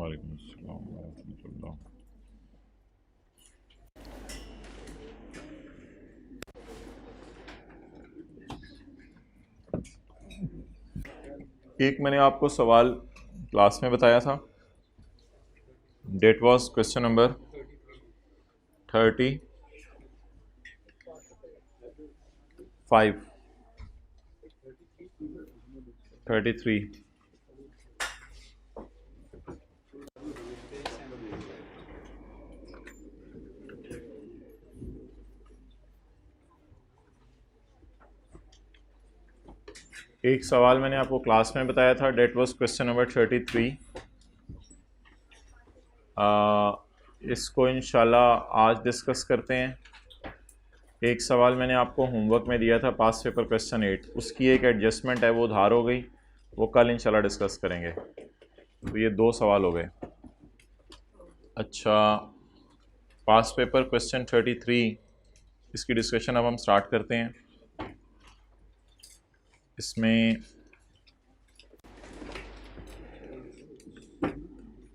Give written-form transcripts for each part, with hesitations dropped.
वालेकुम अस्सलाम वरहमतुल्लाह। एक मैंने आपको सवाल क्लास में बताया था, that was question number 35। Thirty three. एक सवाल मैंने आपको क्लास में बताया था, डेट वाज क्वेश्चन नंबर 33। इसको इंशाल्लाह आज डिस्कस करते हैं। एक सवाल मैंने आपको होमवर्क में दिया था, पास पेपर क्वेश्चन 8, उसकी एक एडजस्टमेंट है, वो उधार हो गई, वो कल इंशाल्लाह डिस्कस करेंगे। तो ये 2 सवाल हो गए। अच्छा, पास पेपर क्वेश्चन 33, इसकी डिस्कशन अब हम स्टार्ट करते हैं। इसमें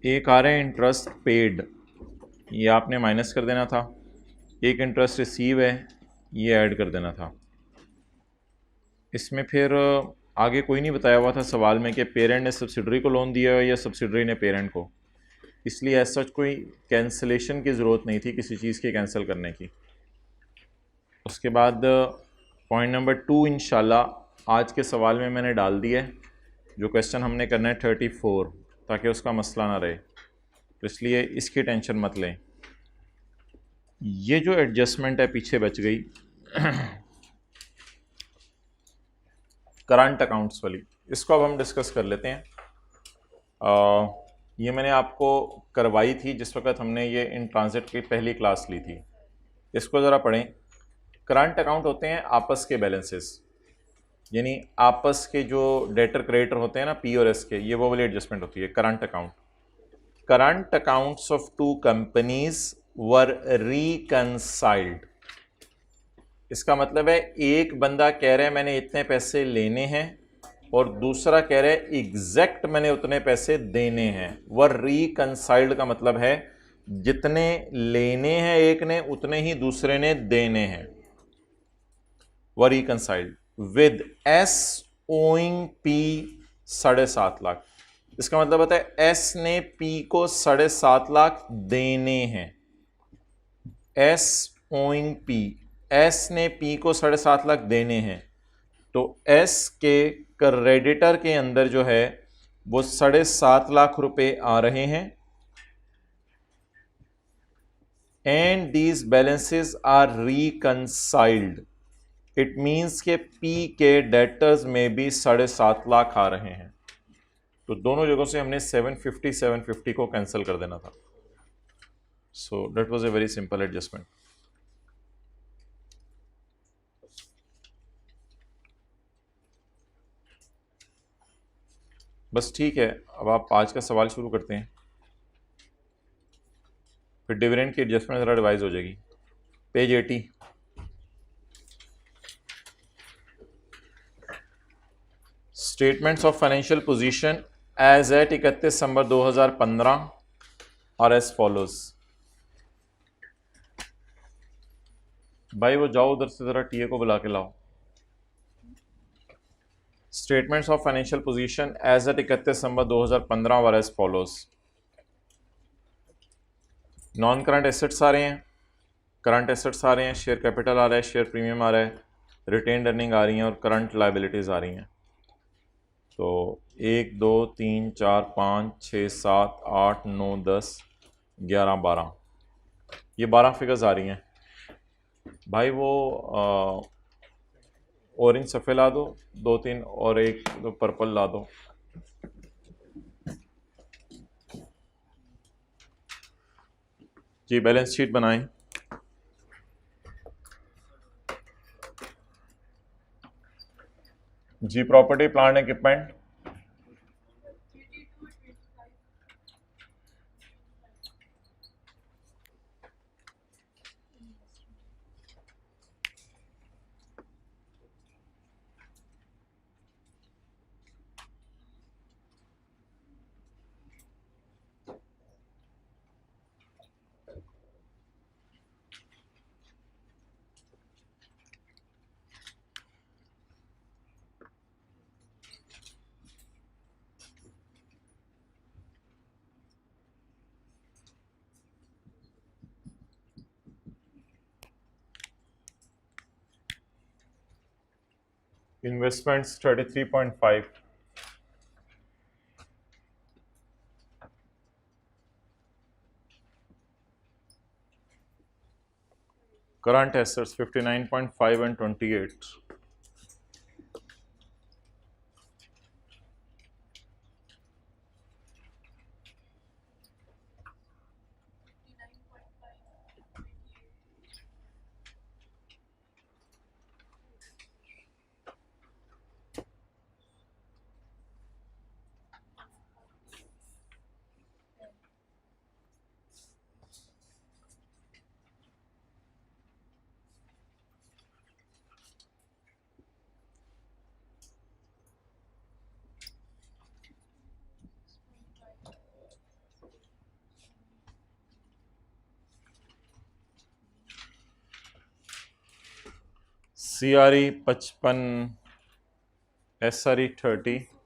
एक आ रहे हैं इंटरेस्ट पेड, ये आपने माइनस कर देना था। एक इंटरेस्ट रिसीव है, ये ऐड कर देना था। इसमें फिर आगे कोई नहीं बताया हुआ था सवाल में कि पेरेंट ने सब्सिडरी को लोन दिया है या सब्सिडरी ने पेरेंट को, इसलिए ऐसा सच कोई कैंसिलेशन की ज़रूरत नहीं थी किसी चीज़ के कैंसिल करने की। उसके बाद पॉइंट नंबर 2 इंशाल्लाह आज के सवाल में मैंने डाल दिया है, जो क्वेश्चन हमने करना है 34, ताकि उसका मसला ना रहे, तो इसलिए इसकी टेंशन मत लें। ये जो एडजस्टमेंट है पीछे बच गई करंट अकाउंट्स वाली, इसको अब हम डिस्कस कर लेते हैं। ये मैंने आपको करवाई थी जिस वक्त हमने ये इन ट्रांजिट की पहली क्लास ली थी। इसको ज़रा पढ़ें। करंट अकाउंट होते हैं आपस के बैलेंसेस, यानी आपस के जो डेटर क्रेडिटर होते हैं ना, पी और एस के, ये वो वाली एडजस्टमेंट होती है current account. Current accounts of 2 companies were reconciled. इसका मतलब है एक बंदा कह रहा है मैंने इतने पैसे लेने हैं, और दूसरा कह रहा है एग्जैक्ट मैंने उतने पैसे देने हैं। वर रिकंसाइल्ड का मतलब है जितने लेने हैं एक ने, उतने ही दूसरे ने देने हैं। Were reconciled with S owing P 7.5 lakh. इसका मतलब होता है एस ने पी को 7.5 लाख देने हैं। एस ओइंग पी, एस ने पी को 7.5 लाख देने हैं, तो एस के क्रेडिटर के अंदर जो है वो 7.5 लाख रुपए आ रहे हैं। And these balances are reconciled, it means के पी के डेटर्स में भी 7.5 लाख आ रहे हैं। तो दोनों जगहों से हमने 750 को कैंसिल कर देना था। So that was a very simple adjustment. बस ठीक है, अब आप आज का सवाल शुरू करते हैं, फिर डिविडेंड की एडजस्टमेंट ज़रा रिवाइज हो जाएगी। Page 80। Statements of financial position as at 31 December 2015 और एज फॉलोज। भाई वो जाओ उधर से ज़रा टीए को बुला के लाओ। Statements of financial position as at 31 December 2015 और as follows. Non current assets आ रहे हैं, करंट एसेट्स आ रहे हैं, शेयर कैपिटल आ रहा है, शेयर प्रीमियम आ रहा है, रिटेन्ड अर्निंग आ रही हैं, और करंट लाइबिलिटीज़ आ रही हैं। तो 1 2 3 4 5 6 7 8 9 10 11 12, ये 12 फिगर्स आ रही हैं। भाई वो ऑरेंज सफ़ेद ला दो 2-3, और एक तो पर्पल ला दो। जी बैलेंस शीट बनाएं। जी property plant equipment, investments 33.5, current assets 59.5 and 28. CRE 55, SRE 37.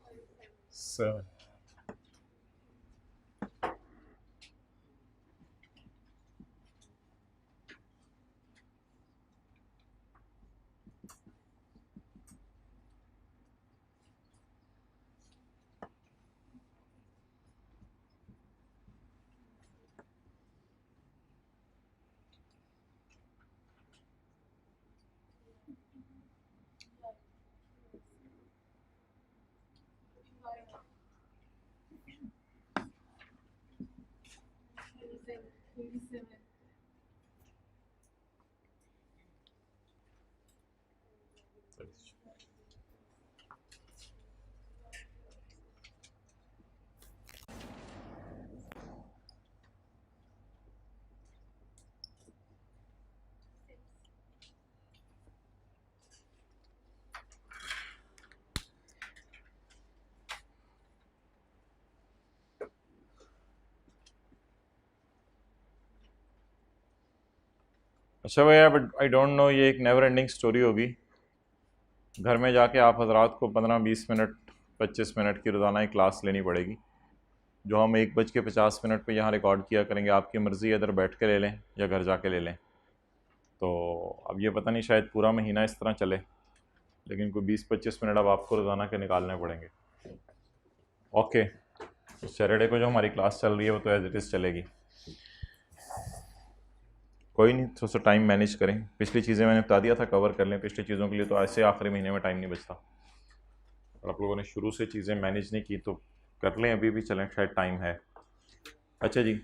अच्छा भैया, बट आई डोंट नो, ये एक नेवर एंडिंग स्टोरी होगी। घर में जाके आप हजरात को 15-20 मिनट 25 मिनट की रोज़ाना ही क्लास लेनी पड़ेगी, जो हम 1:50 पे यहाँ रिकॉर्ड किया करेंगे। आपकी मर्ज़ी है इधर बैठ के ले लें या घर जाके ले लें। तो अब ये पता नहीं, शायद पूरा महीना इस तरह चले, लेकिन कोई 20-25 मिनट अब आपको रोज़ाना के निकालने पड़ेंगे। ओके, सैटरडे को जो हमारी क्लास चल रही है वो तो एज इट इज़ चलेगी, कोई नहीं, थोड़ा सा टाइम मैनेज करें। पिछली चीज़ें मैंने बता दिया था, कवर कर लें। पिछली चीज़ों के लिए तो ऐसे आखिरी महीने में टाइम नहीं बचता, और आप लोगों ने शुरू से चीज़ें मैनेज नहीं की तो कर लें, अभी भी चलें, शायद टाइम है। अच्छा जी,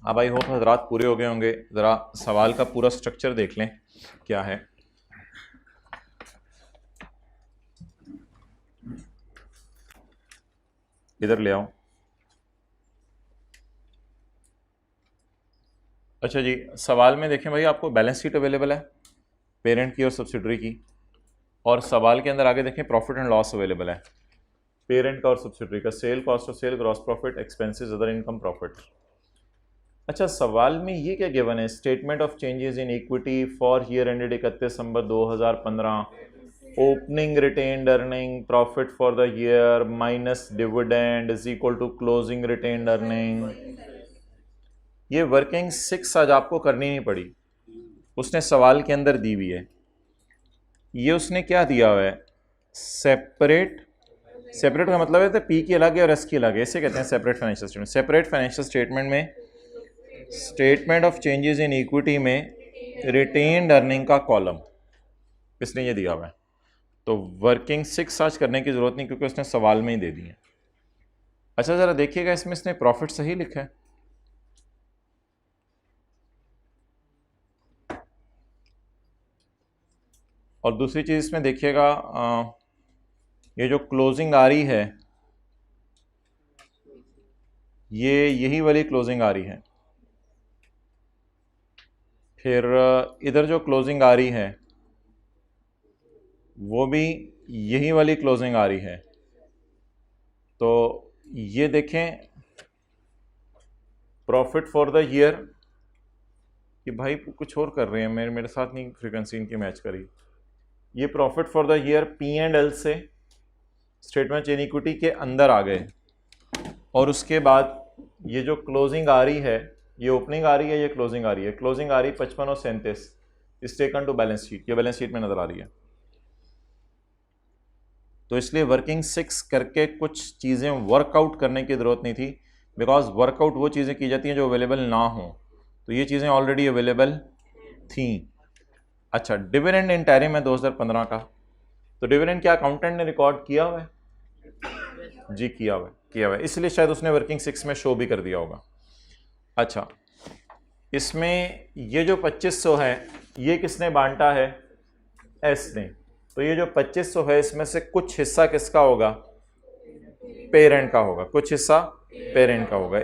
अब आई होप हजरात पूरे हो गए होंगे। ज़रा सवाल का पूरा स्ट्रक्चर देख लें क्या है। इधर ले आओ। अच्छा जी, सवाल में देखें भाई, आपको बैलेंस शीट अवेलेबल है पेरेंट की और सब्सिडरी की, और सवाल के अंदर आगे देखें प्रॉफिट एंड लॉस अवेलेबल है पेरेंट का और सब्सिडरी का, sale, cost of sale, gross profit, expenses, other income, profit. अच्छा, सवाल में ये क्या गिवन है? Statement of changes in equity for year ended 31 December 2015, opening retained earning, profit for the year minus dividend is equal to closing retained earning. ये working 6 आज आपको करनी नहीं पड़ी, उसने सवाल के अंदर दी हुई है। ये उसने क्या दिया हुआ है? सेपरेट। सेपरेट का मतलब है तो पी की अलग है और एस की अलग है, इसे कहते हैं separate financial statement. Separate financial statement में statement of changes in equity में रिटेन्ड अर्निंग का कॉलम इसने ये दिया हुआ है, तो वर्किंग 6 आज करने की जरूरत नहीं, क्योंकि उसने सवाल में ही दे दी है। अच्छा, ज़रा देखिएगा, इसमें इसने प्रॉफिट सही लिखा है। और दूसरी चीज़ इसमें देखिएगा, ये जो क्लोजिंग आ रही है, ये यही वाली क्लोजिंग आ रही है। फिर इधर जो क्लोजिंग आ रही है वो भी यही वाली क्लोजिंग आ रही है। तो ये देखें, प्रॉफिट फॉर द ईयर, कि भाई कुछ और कर रहे हैं, मेरे साथ नहीं फ्रीक्वेंसी इनकी मैच करी। ये profit for the year P&L से स्टेटमेंट इन इक्विटी के अंदर आ गए, और उसके बाद ये जो क्लोजिंग आ रही है, ये ओपनिंग आ रही है, ये क्लोजिंग आ रही है। क्लोजिंग आ रही है 55 और 37, is taken to balance sheet, ये बैलेंस शीट में नजर आ रही है। तो इसलिए वर्किंग 6 करके कुछ चीज़ें वर्कआउट करने की ज़रूरत नहीं थी, बिकॉज वर्कआउट वो चीज़ें की जाती हैं जो अवेलेबल ना हो, तो ये चीज़ें ऑलरेडी अवेलेबल थी। अच्छा, डिविडेंड इंटरिम है 2015 का, तो डिविडेंड क्या अकाउंटेंट ने रिकॉर्ड किया हुआ है? जी किया हुआ है, इसलिए शायद उसने वर्किंग 6 में शो भी कर दिया होगा। अच्छा, इसमें ये जो 2500 है ये किसने बांटा है? एस ने। तो ये जो 2500 है इसमें से कुछ हिस्सा किसका होगा? पेरेंट का होगा, कुछ हिस्सा पेरेंट का होगा।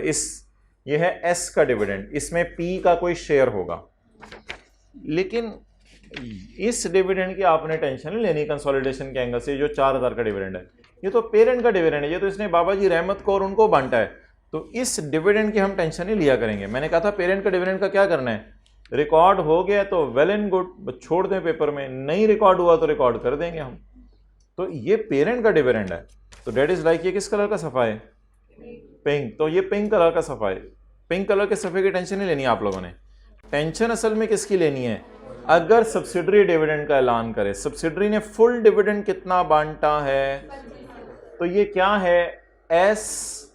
ये है एस का डिविडेंड, इसमें पी का कोई शेयर होगा। लेकिन इस डिविडेंड की आपने टेंशन नहीं लेनी कंसोलिडेशन के एंगल से। जो 4000 का डिविडेंड है ये तो पेरेंट का डिविडेंड है, ये तो इसने बाबा जी रहमत को और उनको बांटा है, तो इस डिविडेंड की हम टेंशन नहीं लिया करेंगे। मैंने कहा था पेरेंट का डिविडेंड का क्या करना है, रिकॉर्ड हो गया तो वेल एंड गुड, छोड़ दें पेपर में, नहीं रिकॉर्ड हुआ तो रिकॉर्ड कर देंगे हम। तो ये पेरेंट का डिविडेंड है, तो डेट इज लाइक ये किस कलर का सफ़ा है? पिंक। तो ये पिंक कलर का सफ़ा है। पिंक कलर के सफ़े की टेंशन नहीं लेनी आप लोगों ने। टेंशन असल में किसकी लेनी है? अगर सब्सिडरी डिविडेंड का ऐलान करे, सब्सिडरी ने फुल डिविडेंड कितना बांटा है, तो ये क्या है? एस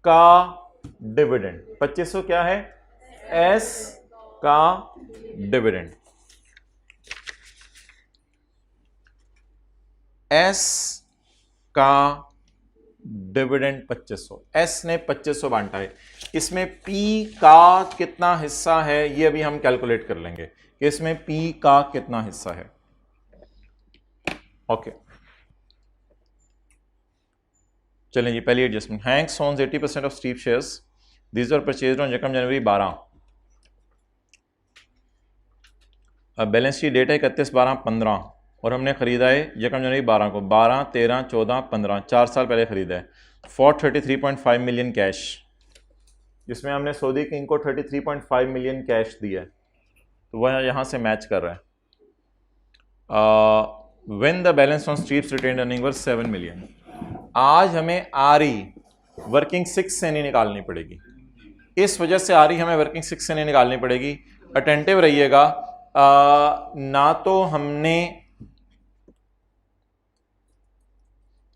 का डिविडेंड 2500 क्या है? एस का डिविडेंड। एस का डिविडेंड 2500, एस ने 2500 बांटा है। इसमें पी का कितना हिस्सा है ये अभी हम कैलकुलेट कर लेंगे कि इसमें पी का कितना हिस्सा है। ओके, चलें जी, पहली adjustment. Hanks owns 80% of Steep shares, these are purchased on यकम जनवरी 12। अब बैलेंस शीट डेट है 31/12/15 और हमने खरीदा है यकम जनवरी 12 को, 12, 13, 14, 15, 4 साल पहले खरीदा है फॉर 33.5 मिलियन कैश। जिसमें हमने सऊदी किंग को 33.5 मिलियन कैश दिया है, तो वह यहाँ से मैच कर रहा है। When the balance on Streep's retained earning were 7 million. आज हमें आरई वर्किंग 6 से नहीं निकालनी पड़ेगी, इस वजह से आरई हमें वर्किंग 6 से नहीं निकालनी पड़ेगी। अटेंटिव रहिएगा। ना तो हमने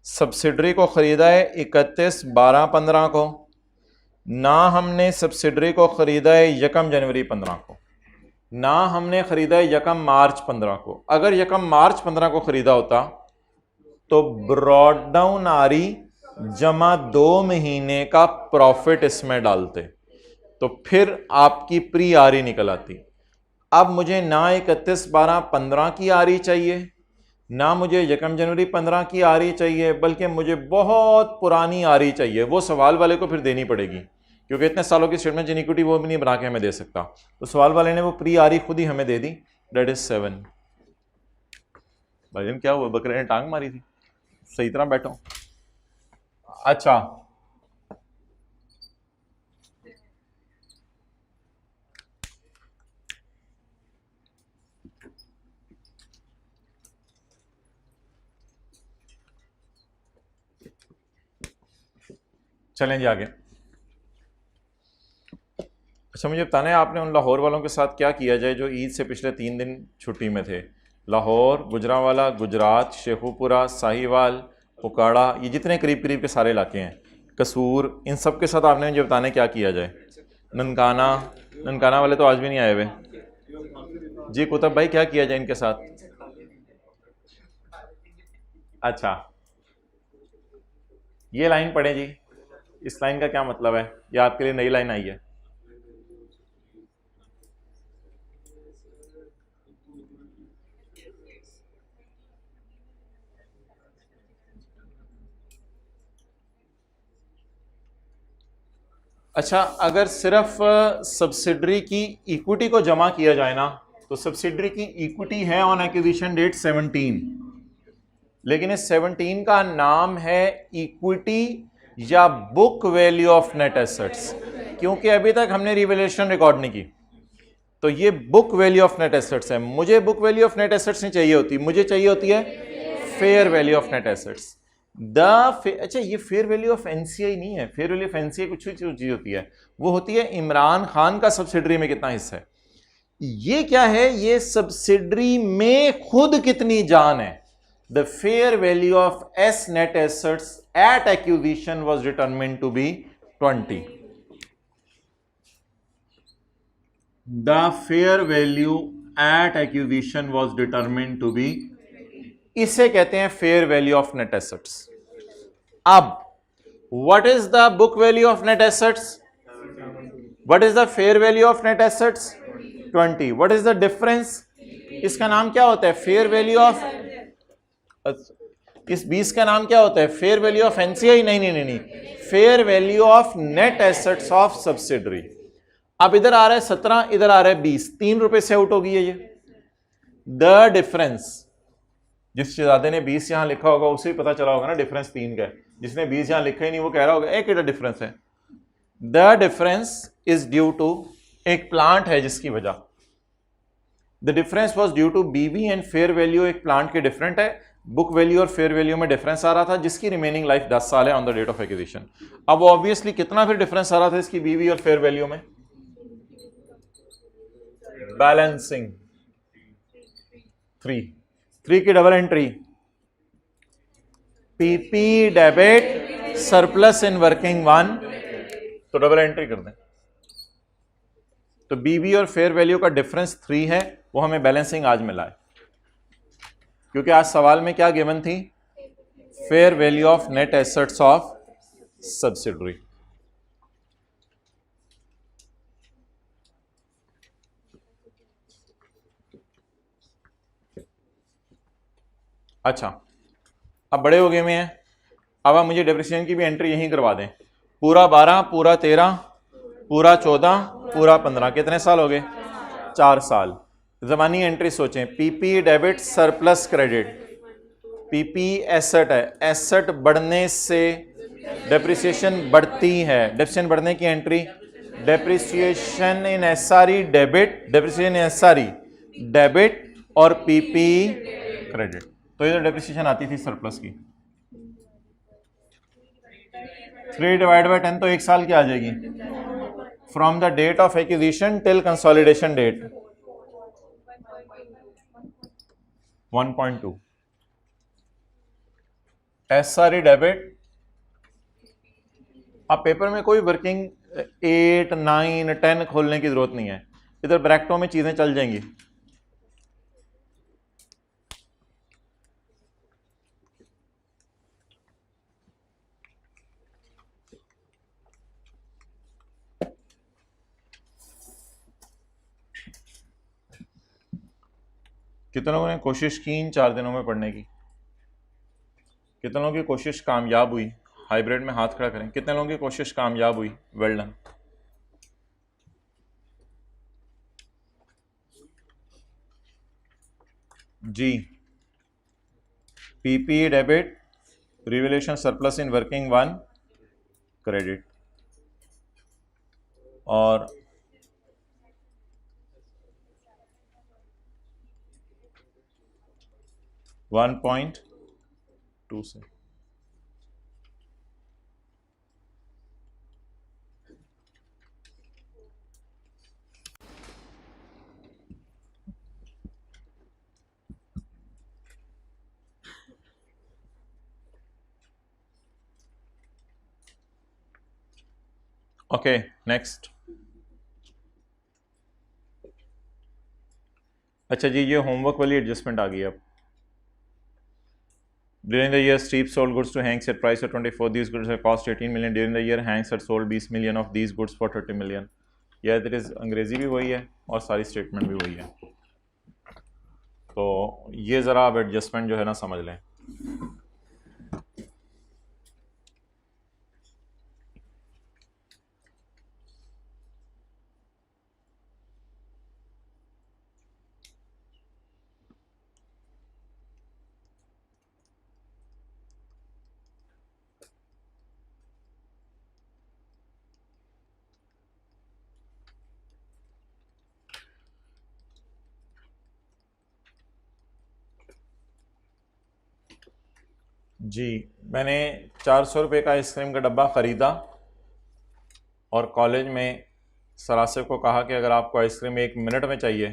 सब्सिडरी को ख़रीदा है 31/12/15 को, ना हमने सब्सिडरी को ख़रीदा है यकम जनवरी 15 को, ना हमने ख़रीदा है यकम मार्च 15 को। अगर यकम मार्च 15 को ख़रीदा होता तो ब्रॉड डाउन आरी जमा 2 महीने का प्रॉफिट इसमें डालते, तो फिर आपकी प्री आरी निकल आती। अब मुझे ना 31/12/15 की आरी चाहिए, ना मुझे यकम जनवरी 15 की आरी चाहिए, बल्कि मुझे बहुत पुरानी आरी चाहिए। वो सवाल वाले को फिर देनी पड़ेगी, क्योंकि इतने सालों की स्टेटमेंट इक्विटी वो भी नहीं बना के हमें दे सकता। तो सवाल वाले ने वो प्री आरी खुद ही हमें दे दी, डेट इज 7। भाईजान क्या हुआ, बकरे ने टांग मारी थी? सही तरह बैठो। अच्छा, चलें जी आगे। अच्छा, मुझे बताना है आपने उन लाहौर वालों के साथ क्या किया जाए जो ईद से पिछले 3 दिन छुट्टी में थे। लाहौर, गुजरांवाला, गुजरात, शेखुपुरा, साहिवाल, पुकाड़ा, ये जितने करीब करीब के सारे इलाके हैं, कसूर, इन सब के साथ आपने मुझे बताना है क्या किया जाए। ननकाना वाले तो आज भी नहीं आए हुए जी। कुतुब भाई क्या किया जाए इनके साथ? अच्छा, ये लाइन पढ़े जी, इस लाइन का क्या मतलब है? ये आपके लिए नई लाइन आई है। अच्छा, अगर सिर्फ सब्सिडरी की इक्विटी को जमा किया जाए ना, तो सब्सिडरी की इक्विटी है ऑन एक्विजिशन डेट 17, लेकिन इस 17 का नाम है इक्विटी या book value of net assets, क्योंकि अभी तक हमने रिवैल्यूएशन रिकॉर्ड नहीं की। तो ये book value of net assets है। मुझे book value of net assets नहीं चाहिए होती, मुझे चाहिए होती है fair value of net assets. अच्छा, ये फेयर वैल्यू ऑफ एनसीआई नहीं है। फेयर वैल्यू ऑफ एनसीआई कुछ चीज होती है, वो होती है इमरान खान का सब्सिडरी में कितना हिस्सा है। ये क्या है? ये सब्सिडरी में खुद कितनी जान है। the fair value of S net assets at acquisition was determined to be 20. The fair value at acquisition was determined to be, इसे कहते हैं fair value of net assets. अब what is the book value of net assets? What is the fair value of net assets? 20. What is the difference? इसका नाम क्या होता है? Fair value of, इस 20 का नाम क्या होता है? Fair value of NCI? नहीं, fair value of net assets of subsidiary. अब इधर आ रहा है 17, इधर आ रहा है 20, 3 रुपए से आउट होगी ये. द डिफरेंस, जिस शहजादे ने 20 यहां लिखा होगा उसे भी पता चला होगा ना डिफरेंस 3 का है. जिसने 20 यहां लिखा ही नहीं वो कह रहा होगा एक ही डिफरेंस है. The difference is due to, एक प्लांट है जिसकी वजह, the difference was due to BV and fair value एक प्लांट के डिफरेंट है. बुक वैल्यू और फेयर वैल्यू में डिफरेंस आ रहा था जिसकी रिमेनिंग लाइफ 10 साल है on the date of acquisition. अब ऑब्वियसली कितना फिर डिफरेंस आ रहा था इसकी बीवी और फेयर वैल्यू में? बैलेंसिंग 3 की double entry, PP debit surplus in working 1, तो डबल एंट्री कर दें. तो बीवी और फेयर वैल्यू का डिफरेंस 3 है, वो हमें बैलेंसिंग आज मिला है क्योंकि आज सवाल में क्या गिवन थी? Fair value of net assets of subsidiary. अच्छा, अब बड़े हो गए में हैं, अब आप मुझे डेप्रिसिएशन की भी एंट्री यहीं करवा दें. पूरा 12, पूरा 13, पूरा 14, पूरा 15, कितने साल हो गए? 4 साल. ज़मानी एंट्री सोचें, PP debit surplus credit, PP asset है, एसेट बढ़ने से डेप्रिसिएशन बढ़ती है, डेप्रिसिएशन बढ़ने की एंट्री, डेप्रिसिएशन इन एसआरई डेबिट, डेप्रिसिएशन इन एसआरई डेबिट और पीपी क्रेडिट. तो इधर डेप्रिसिएशन आती थी सरप्लस की. 3/10 तो 1 साल की आ जाएगी. From the date of acquisition till consolidation date 1.2. SRE debit, अब पेपर में कोई वर्किंग 8, 9, 10 खोलने की जरूरत नहीं है, इधर ब्रैकेटों में चीजें चल जाएंगी. कितने लोगों ने कोशिश की इन 4 दिनों में पढ़ने की? कितने लोगों की कोशिश कामयाब हुई? हाइब्रिड में हाथ खड़ा करें. कितने लोगों की कोशिश कामयाब हुई? Well done. जी, PP debit, revaluation surplus in working 1 credit और (1.2) से. Okay, next. अच्छा जी, ये होमवर्क वाली एडजस्टमेंट आ गई. अब during the year Streep sold goods to Hanks at price of 24. These goods have cost 18 million. During the year Hanks had sold 20 million of these goods for 30 million. यह that is अंग्रेजी भी वही है और सारी statement भी वही है. तो ये ज़रा अब एडजस्टमेंट जो है ना समझ लें. जी, मैंने 400 रुपये का आइसक्रीम का डब्बा ख़रीदा और कॉलेज में सरासिफ को कहा कि अगर आपको आइसक्रीम 1 मिनट में चाहिए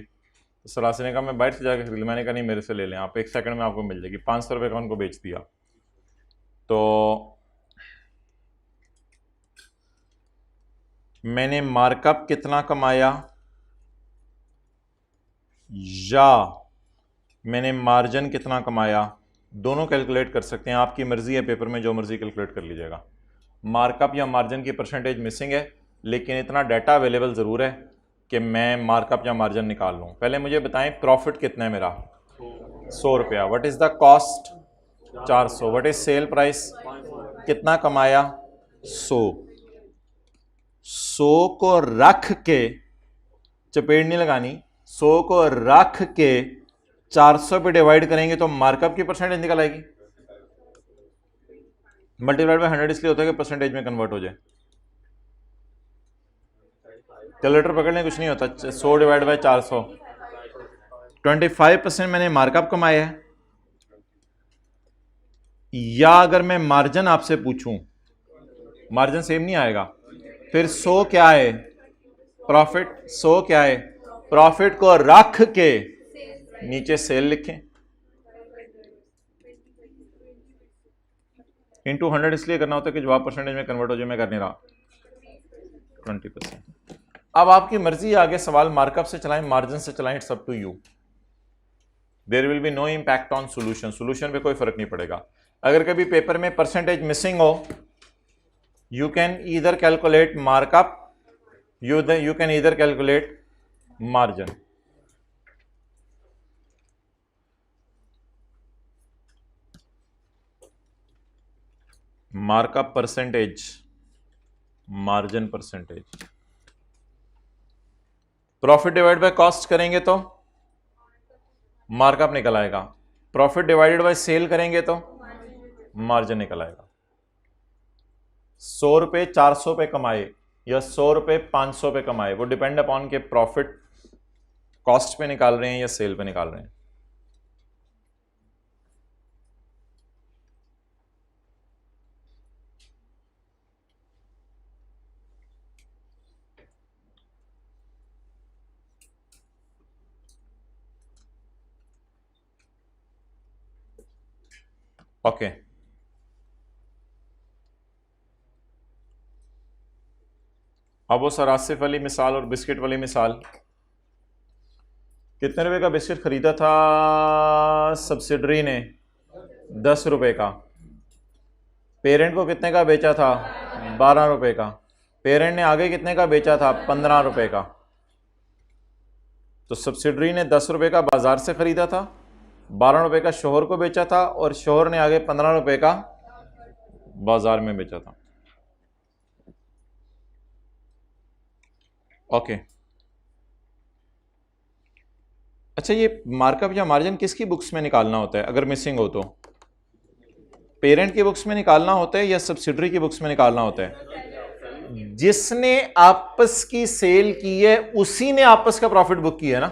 तो सरासी ने कहा मैं बाहर से जाकर खरीद लूँ। मैंने कहा नहीं, मेरे से ले लें आप, 1 सेकंड में आपको मिल जाएगी। 500 रुपये का उनको बेच दिया। तो मैंने मार्कअप कितना कमाया या मैंने मार्जिन कितना कमाया, दोनों कैलकुलेट कर सकते हैं। आपकी मर्जी है, पेपर में जो मर्जी कैलकुलेट कर लीजिएगा। मार्कअप या मार्जिन की परसेंटेज मिसिंग है, लेकिन इतना डाटा अवेलेबल ज़रूर है कि मैं मार्कअप या मार्जिन निकाल लूँ। पहले मुझे बताएं प्रॉफिट कितना है मेरा, 100 रुपया। What is the cost, 400। What is sale price, कितना कमाया, 100 को रख के, चपेट नहीं लगानी, 100 को रख के 400 पे डिवाइड करेंगे तो मार्कअप की परसेंटेज निकल आएगी। मल्टीप्लाइड बाय 100 इसलिए होता है कि परसेंटेज में कन्वर्ट हो जाए। कैलकुलेटर पकड़ने कुछ नहीं होता। 100 डिवाइड बाय 400, 25% मैंने मार्कअप कमाया है। या अगर मैं मार्जिन आपसे पूछूं, मार्जिन सेम नहीं आएगा। फिर 100 क्या है, प्रॉफिट। 100 क्या है, प्रॉफिट को रख के नीचे सेल लिखें, इंटू 100 इसलिए करना होता है कि जवाब परसेंटेज में कन्वर्ट हो जाए। मैं कर नहीं रहा 20%। अब आपकी मर्जी है, आगे सवाल मार्कअप से चलाएं, मार्जिन से चलाएं, it's up to you. There will be no impact on solution, solution पे कोई फर्क नहीं पड़ेगा। अगर कभी पेपर में परसेंटेज मिसिंग हो, you can either calculate markup, you can either calculate margin. Markup percentage, margin percentage. Profit divide by cost करेंगे तो मार्कअप निकल आएगा। प्रॉफिट डिवाइडेड बाय सेल करेंगे तो मार्जिन निकल आएगा। 100 रुपये 400 पे कमाए या 100 रुपये 500 पे कमाए, वो डिपेंड अपॉन के प्रॉफिट कॉस्ट पे निकाल रहे हैं या सेल पे निकाल रहे हैं। ओके अब वो सर आसिफ वाली मिसाल और बिस्किट वाली मिसाल, कितने रुपए का बिस्किट खरीदा था सब्सिडरी ने, 10 रुपए का। पेरेंट को कितने का बेचा था, 12 रुपए का। पेरेंट ने आगे कितने का बेचा था, 15 रुपए का। तो सब्सिडरी ने 10 रुपए का बाजार से खरीदा था, 12 रुपए का शोहर को बेचा था, और शोहर ने आगे 15 रुपए का बाजार में बेचा था। ओके अच्छा, ये मार्कअप या मार्जिन किसकी बुक्स में निकालना होता है अगर मिसिंग हो तो? पेरेंट की बुक्स में निकालना होता है या सब्सिडरी की बुक्स में निकालना होता है? जिसने आपस की सेल की है उसी ने आपस का प्रॉफिट बुक किया है ना।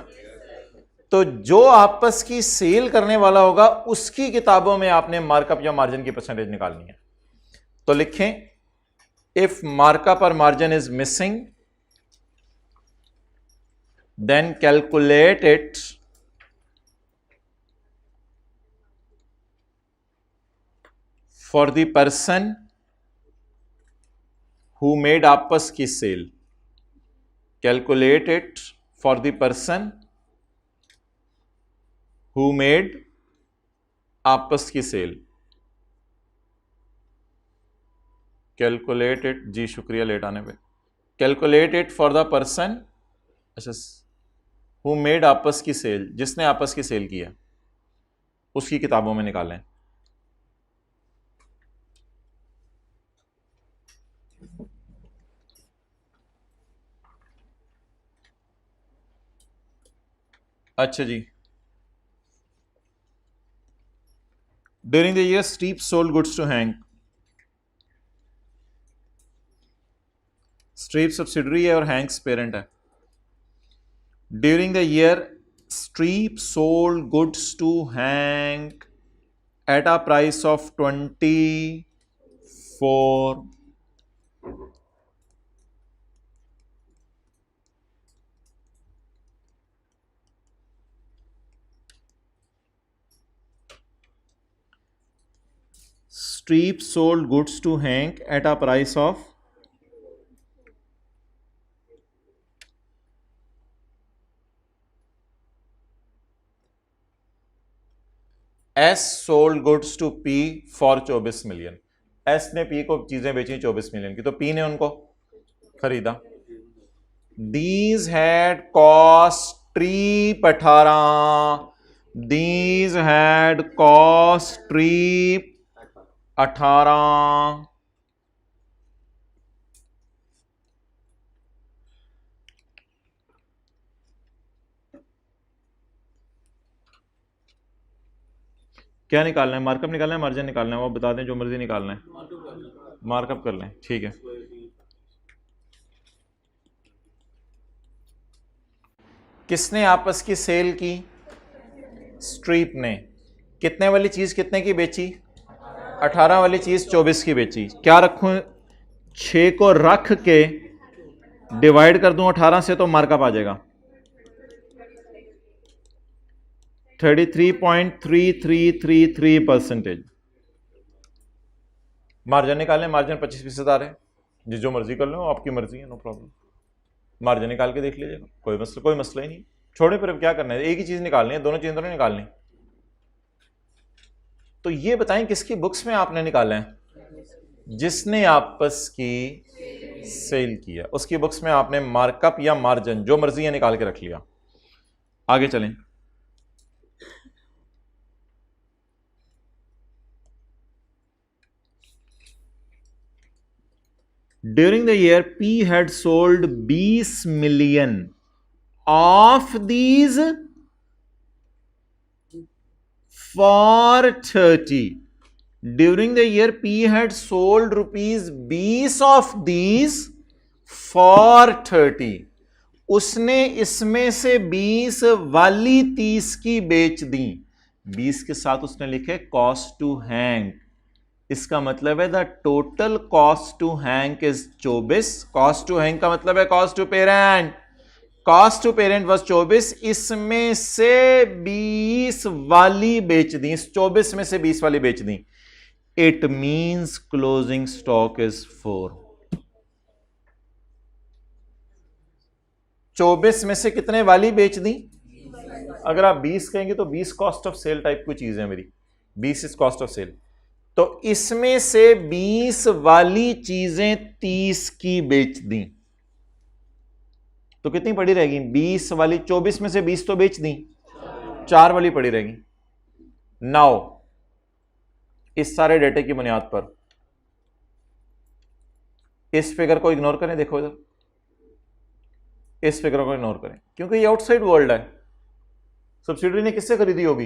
तो जो आपस की सेल करने वाला होगा उसकी किताबों में आपने मार्कअप या मार्जिन की परसेंटेज निकालनी है। तो लिखें, इफ मार्कअप और margin is missing then calculate it for the person who made आपस की cell. calculate it for the person who made आपस की सेल। calculate it, जी शुक्रिया लेट आने पे। calculate it for the person, अच्छा, हु मेड आपस की सेल, जिसने आपस की सेल किया, उसकी किताबों में निकालें। अच्छा जी, during the year Streep sold goods to Hank. Streep subsidiary है और हैंक्स पेरेंट है। During the year Streep sold goods to Hank at a price of 24। Streep sold goods to Hank at a price of S sold goods to P for 24 million. S ने P को चीजें बेची 24 million की, तो P ने उनको खरीदा। These had cost Streep 18, These had cost Streep 18। क्या निकालना है? मार्कअप निकालना है, मार्जिन निकालना है? वो बता दें, जो मर्जी निकालना है। मार्कअप कर लें, ठीक है। किसने आपस की सेल की? स्ट्रीप ने। कितने वाली चीज कितने की बेची? 18 वाली चीज 24 की बेची। क्या रखूं? 6 को रख के डिवाइड कर दूं 18 से तो मार्कअप आ जाएगा 33.3333%। मार्जिन निकालें, मार्जिन 25% आ रहे हैं। जो मर्जी कर लो, आपकी मर्जी है, नो प्रॉब्लम। मार्जिन निकाल के देख लीजिएगा, कोई मसला ही नहीं। छोड़े, फिर क्या करना है? एक ही चीज निकालनी है, दोनों चीजें तो नहीं निकालनी। तो ये बताएं किसकी बुक्स में आपने निकाला है? जिसने आपस की सेल किया, उसकी बुक्स में आपने मार्कअप या मार्जिन जो मर्जी है निकाल के रख लिया। आगे चलें। During the year, P had sold 20 million of these for 30। During the year, P had sold rupees 20 of these for 30। उसने इसमें से 20 वाली 30 की बेच दी। 20 के साथ उसने लिखे कॉस्ट टू हैंक। इसका मतलब है the total cost to Hank is 24। Cost to Hank का मतलब है cost to parent. Cost to parent was 24, इसमें से 20 वाली बेच दी। इस 24 में से 20 वाली बेच दी। It means closing stock is 4। 24 में से कितने वाली बेच दी? अगर आप 20 कहेंगे तो 20 कॉस्ट ऑफ सेल टाइप की चीज है मेरी। 20 इज कॉस्ट ऑफ सेल। तो इसमें से 20 वाली चीजें 30 की बेच दी, तो कितनी पड़ी रहेगी? 20 वाली 24 में से 20 तो बेच दी, 4 वाली पड़ी रहेगी। नाउ इस सारे डेटे की बुनियाद पर इस फिगर को इग्नोर करें। देखो इधर, इस फिगर को इग्नोर करें क्योंकि ये आउटसाइड वर्ल्ड है। सब्सिडरी ने किससे खरीदी होगी?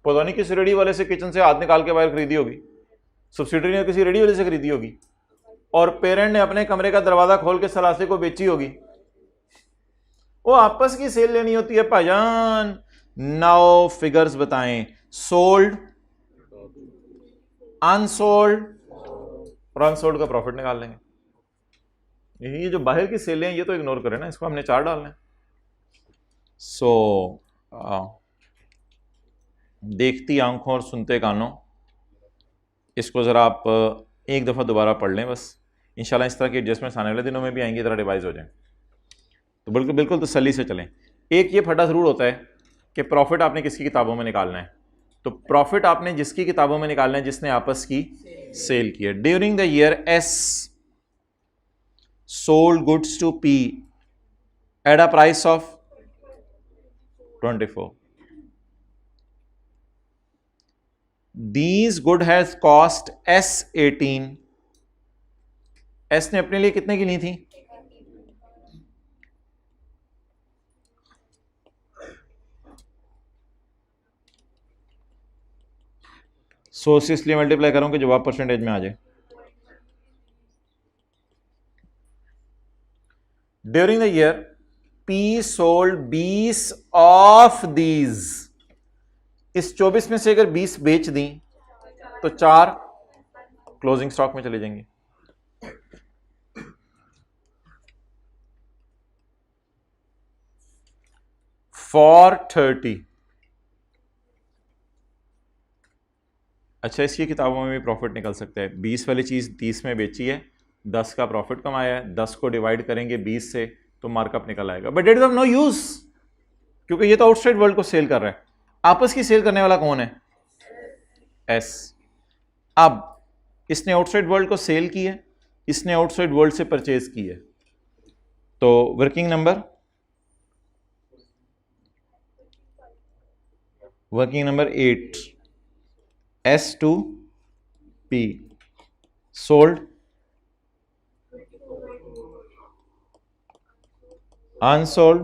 पता नहीं किस रेडी वाले से किचन से हाथ निकाल के बाहर खरीदी होगी। सब्सिडरी ने किसी रेडी वाले से खरीदी होगी और पेरेंट ने अपने कमरे का दरवाजा खोल के सलासे को बेची होगी। वो आपस की सेल लेनी होती है भाईजान। नाउ फिगर्स बताएं। सोल्ड, अनसोल्ड और अनसोल्ड का प्रॉफिट निकाल लेंगे। ये जो बाहर की सेलें ये तो इग्नोर करें ना, इसको हमने 4 डालना है। सो देखती आंखों और सुनते कानों, इसको ज़रा आप एक दफ़ा दोबारा पढ़ लें बस। इंशाल्लाह इस तरह की एडजस्टमेंट्स आने वाले दिनों में भी आएंगी, ज़रा रिवाइज हो जाए तो बिल्कुल बिल्कुल तसल्ली से चलें। एक ये फटा ज़रूर होता है कि प्रॉफिट आपने किसकी किताबों में निकालना है। तो प्रॉफिट आपने जिसकी किताबों में निकालना है जिसने आपस की सेल की है। During the year S sold goods to P at a price of 24। These good has cost S 18। S ने अपने लिए कितने की ली थी? सो से इसलिए मल्टीप्लाई करूं कि जवाब परसेंटेज में आ जाए। During the year P sold 20 of these. इस 24 में से अगर 20 बेच दी तो 4 क्लोजिंग स्टॉक में चले जाएंगे। फॉर 30। अच्छा, इसकी किताबों में भी प्रॉफिट निकल सकता है। 20 वाली चीज़ 30 में बेची है, 10 का प्रॉफिट कमाया है, 10 को डिवाइड करेंगे 20 से तो मार्कअप निकल आएगा, but it is of no use क्योंकि ये तो आउटसाइड वर्ल्ड को सेल कर रहा है। आपस की सेल करने वाला कौन है? एस। अब इसने आउटसाइड वर्ल्ड को सेल की है, इसने आउटसाइड वर्ल्ड से परचेज की है, तो working number working number 8 S2P sold unsold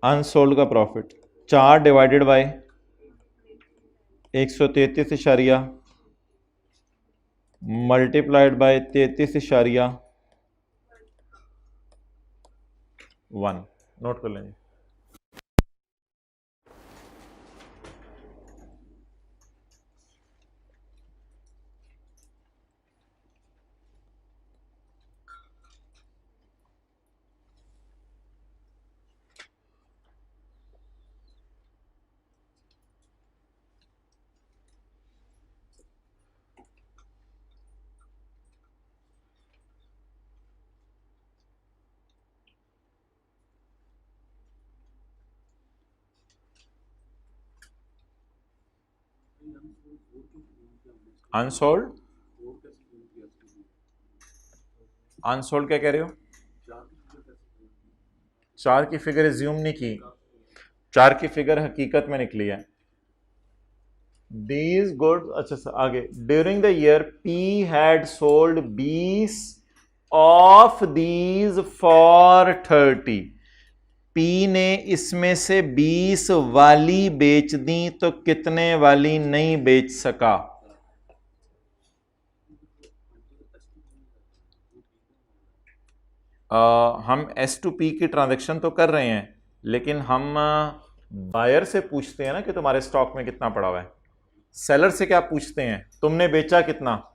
unsold का profit 4 divided by 133 multiplied by 33.1। Note कर लेंगे। अनसोल्ड अनसोल्ड क्या कह रहे हो? 4 की फिगर एज्यूम नहीं की, 4 की फिगर हकीकत में निकली है। दीज गुड्स, अच्छा आगे, during the year P had sold 20 of these for 30। P ने इसमें से 20 वाली बेच दी तो कितने वाली नहीं बेच सका? हम S2P की ट्रांजैक्शन तो कर रहे हैं, लेकिन हम बायर से पूछते हैं ना कि तुम्हारे स्टॉक में कितना पड़ा हुआ है। सेलर से क्या पूछते हैं? तुमने बेचा कितना?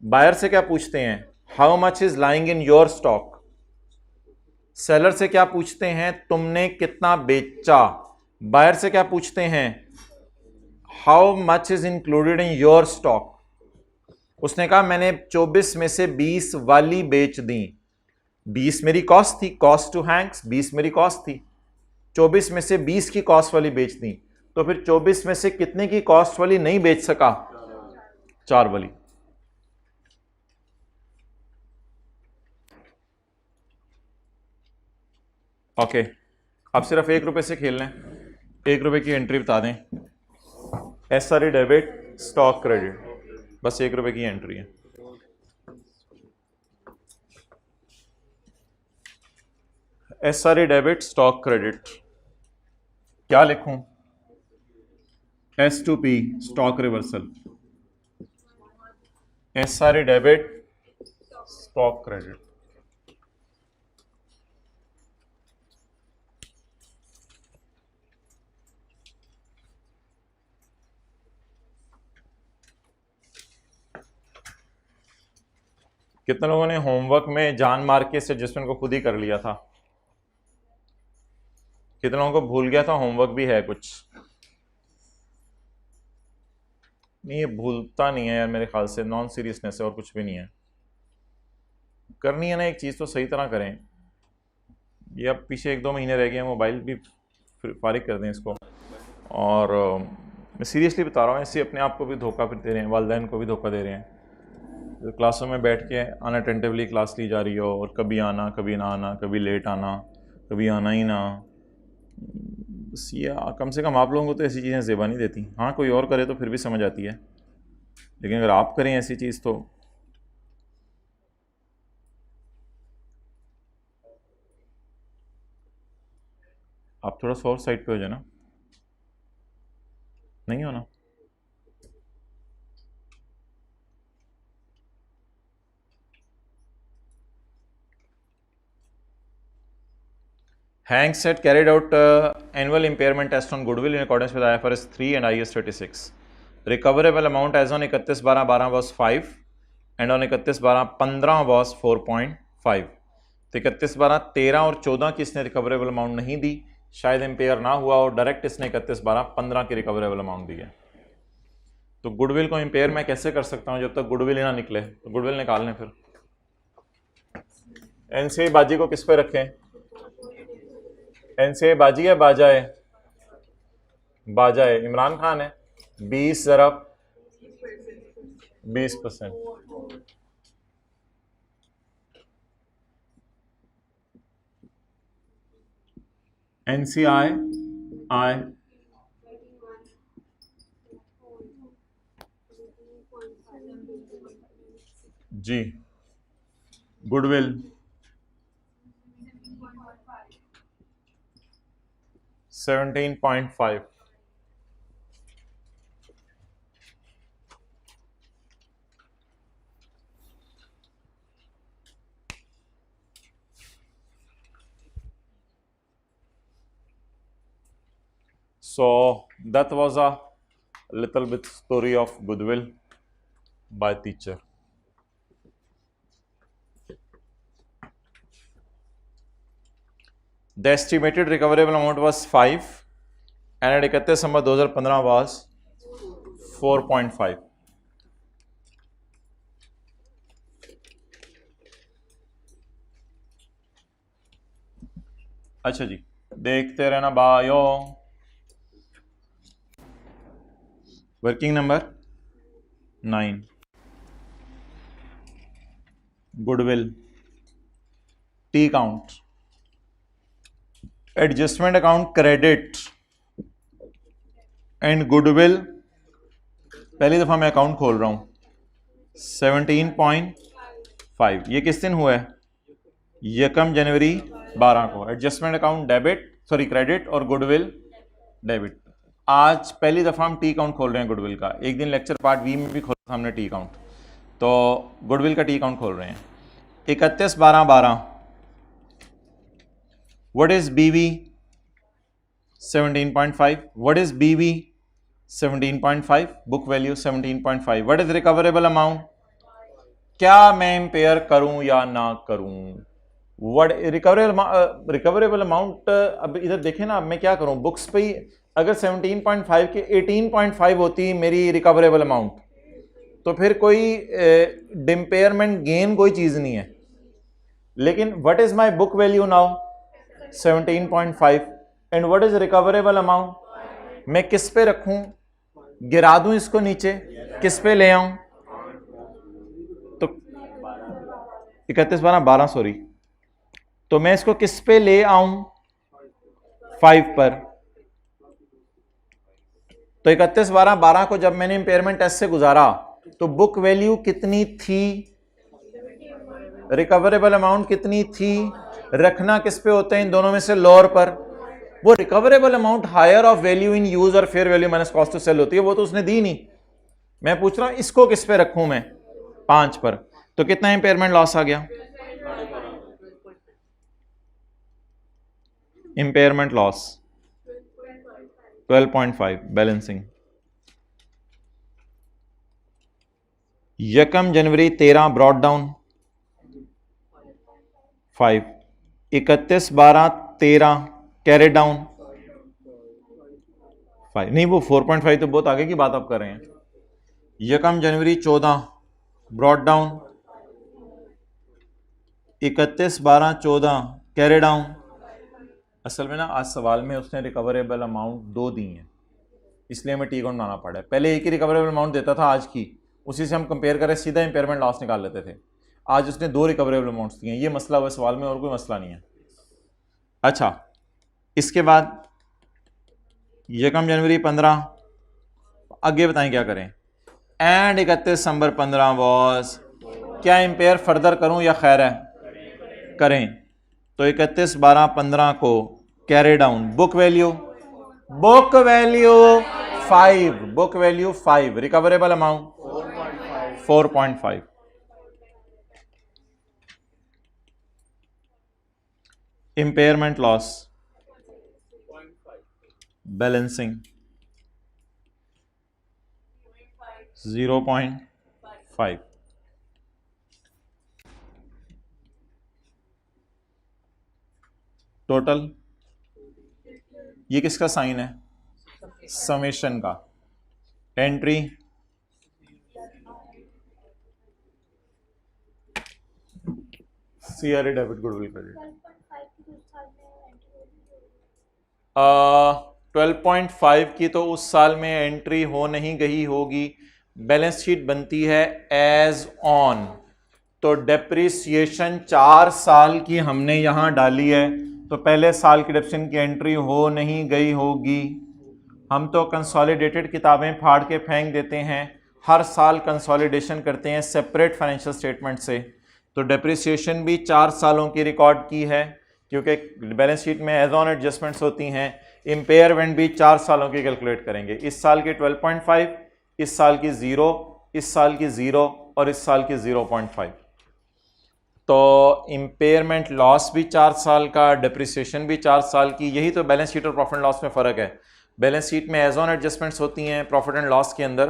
बायर से क्या पूछते हैं? How much is lying in your stock. Seller से क्या पूछते हैं? तुमने कितना बेचा। बायर से क्या पूछते हैं? How much is included in your stock. उसने कहा मैंने 24 में से 20 वाली बेच दी। 20 मेरी कॉस्ट थी, कॉस्ट टू हैंक्स 20 मेरी कॉस्ट थी, 24 में से 20 की कॉस्ट वाली बेच दी, तो फिर 24 में से कितने की कॉस्ट वाली नहीं बेच सका? 4 वाली। ओके, अब सिर्फ 1 रुपए से खेल लें। 1 रुपए की एंट्री बता दें। SRE डेबिट स्टॉक क्रेडिट, बस 1 रुपए की एंट्री है। SRE डेबिट स्टॉक क्रेडिट क्या लिखूं? S2P stock reversal, SRE debit stock credit. कितने लोगों ने होमवर्क में जान मार के इस एडजस्टमेंट को खुद ही कर लिया था? कितने लोगों को भूल गया था? होमवर्क भी है कुछ? नहीं, ये भूलता नहीं है यार, मेरे ख्याल से नॉन सीरियसनेस है और कुछ भी नहीं है। करनी है ना एक चीज़ तो सही तरह करें। ये अब पीछे 1-2 महीने रह गए हैं, मोबाइल भी फारिग कर दें इसको। और मैं सीरियसली बता रहा हूँ, ऐसे अपने आप को भी धोखा फिर दे रहे हैं, वालिदैन को भी धोखा दे रहे हैं। तो क्लासों में बैठ के अनअटेंटिवली क्लास ली जा रही हो और कभी आना कभी ना आना, कभी लेट आना कभी आना ही ना। बस ये कम से कम आप लोगों को तो ऐसी चीज़ें ज़ेबा नहीं देती। हाँ, कोई और करे तो फिर भी समझ आती है, लेकिन अगर आप करें ऐसी चीज़ तो आप थोड़ा सा और साइड पे हो जाए ना। नहीं हो ना? Hank said carried out annual impairment test on goodwill in accordance with IFRS 3 and IAS 36. Recoverable amount as on 31/12 was 5 and on 31/12 was 4.5. तो 31/12, 13 और 14 की इसने रिकवरेबल अमाउंट नहीं दी, शायद इम्पेयर ना हुआ और डायरेक्ट इसने 31/12/15 की रिकवरेबल अमाउंट दी है। तो गुडविल को इम्पेयर मैं कैसे कर सकता हूँ जब तक गुडविल ही ना निकले? तो गुडविल निकाल लें फिर। एनसीए बाजी को किस पे रखें? एनसीए बाजी है बाजा है? बाजा है। इमरान खान है। 20 ज़रब 20%। एनसीआई आई जी। Goodwill 17.5। So that was a little bit story of goodwill by teacher. The estimated recoverable amount was 5 and at 31 December 2015 was 4.5. अच्छा जी, देखते रहना bio. Working number 9, goodwill T count adjustment account credit and goodwill पहली दफा मैं account खोल रहा हूं 17.5। ये किस दिन हुआ है? 1 जनवरी 12 को। एडजस्टमेंट अकाउंट क्रेडिट और गुडविल डेबिट। आज पहली दफा हम टी अकाउंट खोल रहे हैं गुडविल का। एक दिन लेक्चर पार्ट बी में भी खोला था हमने टी अकाउंट, तो गुडविल का टी अकाउंट खोल रहे हैं। 31/12/12 व्हाट इज बीवी? 17.5। व्हाट इज बीवी? 17.5। Book value 17.5। What is recoverable amount? क्या मैं इम्पेयर करूं या ना करूं? What recoverable amount? अब इधर देखें ना, अब मैं क्या करूं बुक्स पे ही। अगर 17.5 के 18.5 होती मेरी रिकवरेबल अमाउंट, तो फिर कोई डिम्पेयरमेंट गेन कोई चीज नहीं है। लेकिन what is my book value now? 17.5 and what is recoverable amount? मैं किस पे रखूं? गिरा दूं इसको नीचे? किस पे ले आऊं? तो 31/12/12 सॉरी, तो मैं इसको किस पे ले आऊं? 5 पर। तो 31/12/12 को जब मैंने इंपेयरमेंट टेस्ट से गुजारा तो बुक वैल्यू कितनी थी? रिकवरेबल अमाउंट कितनी थी? रखना किस पे होते हैं इन दोनों में से? लोअर पर। वो recoverable amount higher of value in use और fair value minus cost to sell होती है, वो तो उसने दी नहीं। मैं पूछ रहा हूं इसको किस पे रखूं मैं? 5 पर। तो कितना इंपेयरमेंट लॉस आ गया? Impairment loss 12.5। बैलेंसिंग 1 जनवरी 13 ब्रॉड डाउन 5। 31/12/13 carry down 5। नहीं, वो 4.5 तो बहुत आगे की बात आप कर रहे हैं। 1 जनवरी 14 ब्रॉड डाउन 31/12/14 कैरी डाउन। असल में ना आज सवाल में उसने रिकवरेबल अमाउंट 2 दी हैं, इसलिए हमें टी अकाउंट बनाना पड़ा है। पहले एक ही रिकवरेबल अमाउंट देता था आज की, उसी से हम कंपेयर करें सीधा इंपेयरमेंट लॉस निकाल लेते थे। आज उसने 2 रिकवरेबल अमाउंट्स दिए हैं। ये मसला हुआ सवाल में, और कोई मसला नहीं है। अच्छा, इसके बाद 1 जनवरी 15, आगे बताएं क्या करें? एंड 31 दिसंबर 15 वॉज, क्या इंपेयर फर्दर करूं या खैर है? करें। तो 31/12/15 को carry down. Book value 5। Book value 5। Recoverable amount 4.5। Impairment loss balancing 0.5। Total ये किसका साइन है? समेशन का। Entry CRA debit goodwill credit. 12.5 की तो उस साल में एंट्री हो नहीं गई होगी, बैलेंस शीट बनती है एज ऑन, तो डेप्रिसिएशन 4 साल की हमने यहां डाली है, तो पहले साल की डेप्रिसिएशन की एंट्री हो नहीं गई होगी। हम तो कंसोलिडेटेड किताबें फाड़ के फेंक देते हैं, हर साल कंसोलिडेशन करते हैं सेपरेट फाइनेंशियल स्टेटमेंट से, तो डेप्रिसिएशन भी 4 सालों की रिकॉर्ड की है क्योंकि बैलेंस शीट में एज ऑन एडजस्टमेंट्स होती हैं। इम्पेयरमेंट भी 4 सालों की कैलकुलेट करेंगे, इस साल की 12.5, इस साल की 0, इस साल की 0 और इस साल की 0.5। तो इम्पेयरमेंट लॉस भी 4 साल का, डेप्रिसिएशन भी 4 साल की। यही तो बैलेंस शीट और प्रॉफिट एंड लॉस में फ़र्क है। बैलेंस शीट में एज ऑन एडजस्टमेंट्स होती हैं प्रॉफिट एंड लॉस के अंदर।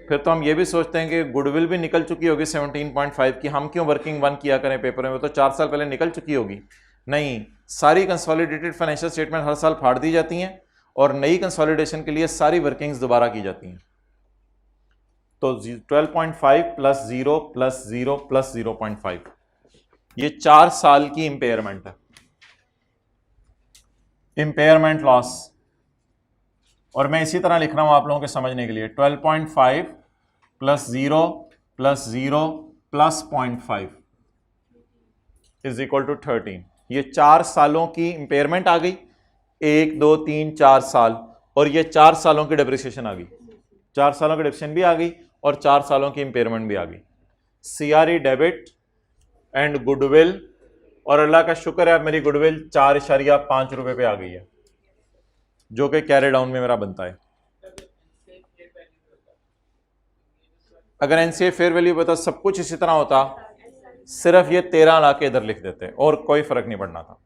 फिर तो हम ये भी सोचते हैं कि गुडविल भी निकल चुकी होगी 17.5 की, हम क्यों वर्किंग 1 किया करें पेपर में, वो तो 4 साल पहले निकल चुकी होगी। नहीं, सारी कंसोलिडेटेड फाइनेंशियल स्टेटमेंट हर साल फाड़ दी जाती हैं और नई कंसोलिडेशन के लिए सारी वर्किंग्स दोबारा की जाती हैं। तो 12.5 प्लस 0 प्लस 0 प्लस 0.5, ये 4 साल की इंपेयरमेंट है, इंपेयरमेंट लॉस। और मैं इसी तरह लिख रहा हूं आप लोगों के समझने के लिए, 12.5 plus 0 plus 0 plus 0.5 is equal to 13। ये 4 सालों की इंपेयरमेंट आ गई, 1 2 3 4 साल, और ये 4 सालों की डेप्रिसिएशन आ गई, 4 सालों की डेप्रिसिएशन भी आ गई और 4 सालों की इंपेयरमेंट भी आ गई। सीआरई डेबिट एंड गुडविल, और अल्लाह का शुक्र है मेरी गुडविल 4.5 रुपए पे आ गई है, जो कि कैरी डाउन में मेरा बनता है। अगर एनसीए फेयर वैल्यू पता सब कुछ इसी तरह होता, सिर्फ ये 13 ला के इधर लिख देते और कोई फर्क नहीं पड़ना था।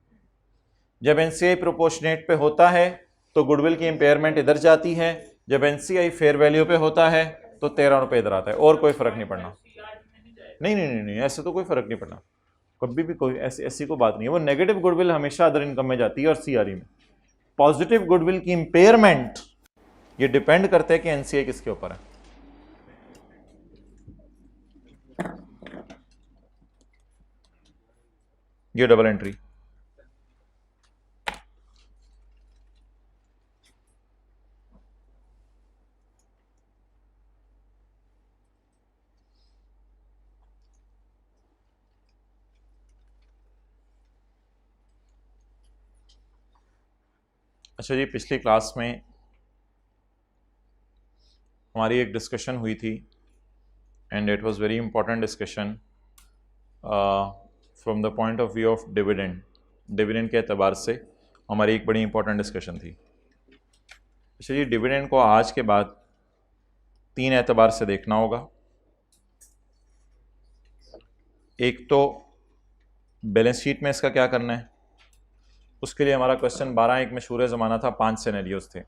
जब एनसीआई प्रोपोर्शनेट पे होता है तो गुडविल की इंपेयरमेंट इधर जाती है, जब एनसीआई फेयर वैल्यू पे होता है तो 13 रुपए इधर आता है, और कोई फर्क नहीं पड़ना। नहीं नहीं नहीं नहीं, ऐसे तो कोई फर्क नहीं पड़ना, कभी भी कोई ऐसी कोई बात नहीं है। वो नेगेटिव गुडविल हमेशा अदर इनकम में जाती है और सीआरई में। पॉजिटिव गुडविल की इंपेयरमेंट ये डिपेंड करते हैं कि एनसीए किसके ऊपर है। ये डबल एंट्री, अच्छा जी, पिछली क्लास में हमारी एक डिस्कशन हुई थी and it was very important discussion from the point of view of dividend. Dividend के एतबार से हमारी एक बड़ी इंपॉर्टेंट डिस्कशन थी। अच्छा जी, डिविडेंड को आज के बाद 3 एतबार से देखना होगा। एक तो बैलेंस शीट में इसका क्या करना है, उसके लिए हमारा क्वेश्चन 12 एक मशहूर ज़माना था, 5 सिनेरियोज थे।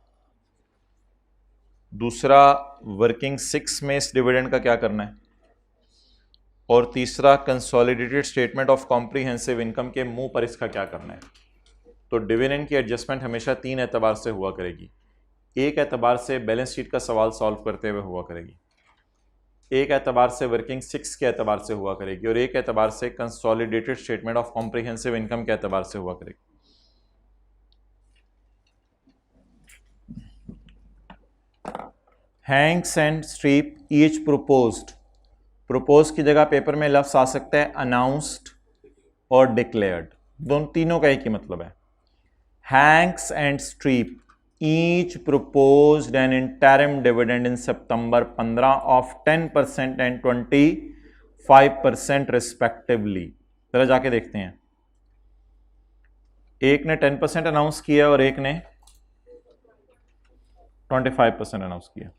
दूसरा वर्किंग 6 में इस डिविडेंड का क्या करना है, और तीसरा consolidated statement of comprehensive income के मुंह पर इसका क्या करना है। तो डिविडेंड की एडजस्टमेंट हमेशा 3 एतबार से हुआ करेगी। एक एतबार से बैलेंस शीट का सवाल सॉल्व करते हुए हुआ करेगी, एक एतबार से वर्किंग 6 के एतबार से हुआ करेगी, और एक एतबार से consolidated statement of comprehensive income के एतबार से हुआ करेगी। Hanks and Streep each proposed, propose की जगह पेपर में लफ्ज आ सकता है अनाउंस्ड और डिक्लेयर्ड, दोनों तीनों का एक ही मतलब है। Hanks and Streep each proposed an interim dividend in September 15 of 10% and 25% respectively। जरा जाके देखते हैं, एक ने 10% अनाउंस किया और एक ने 25% अनाउंस किया।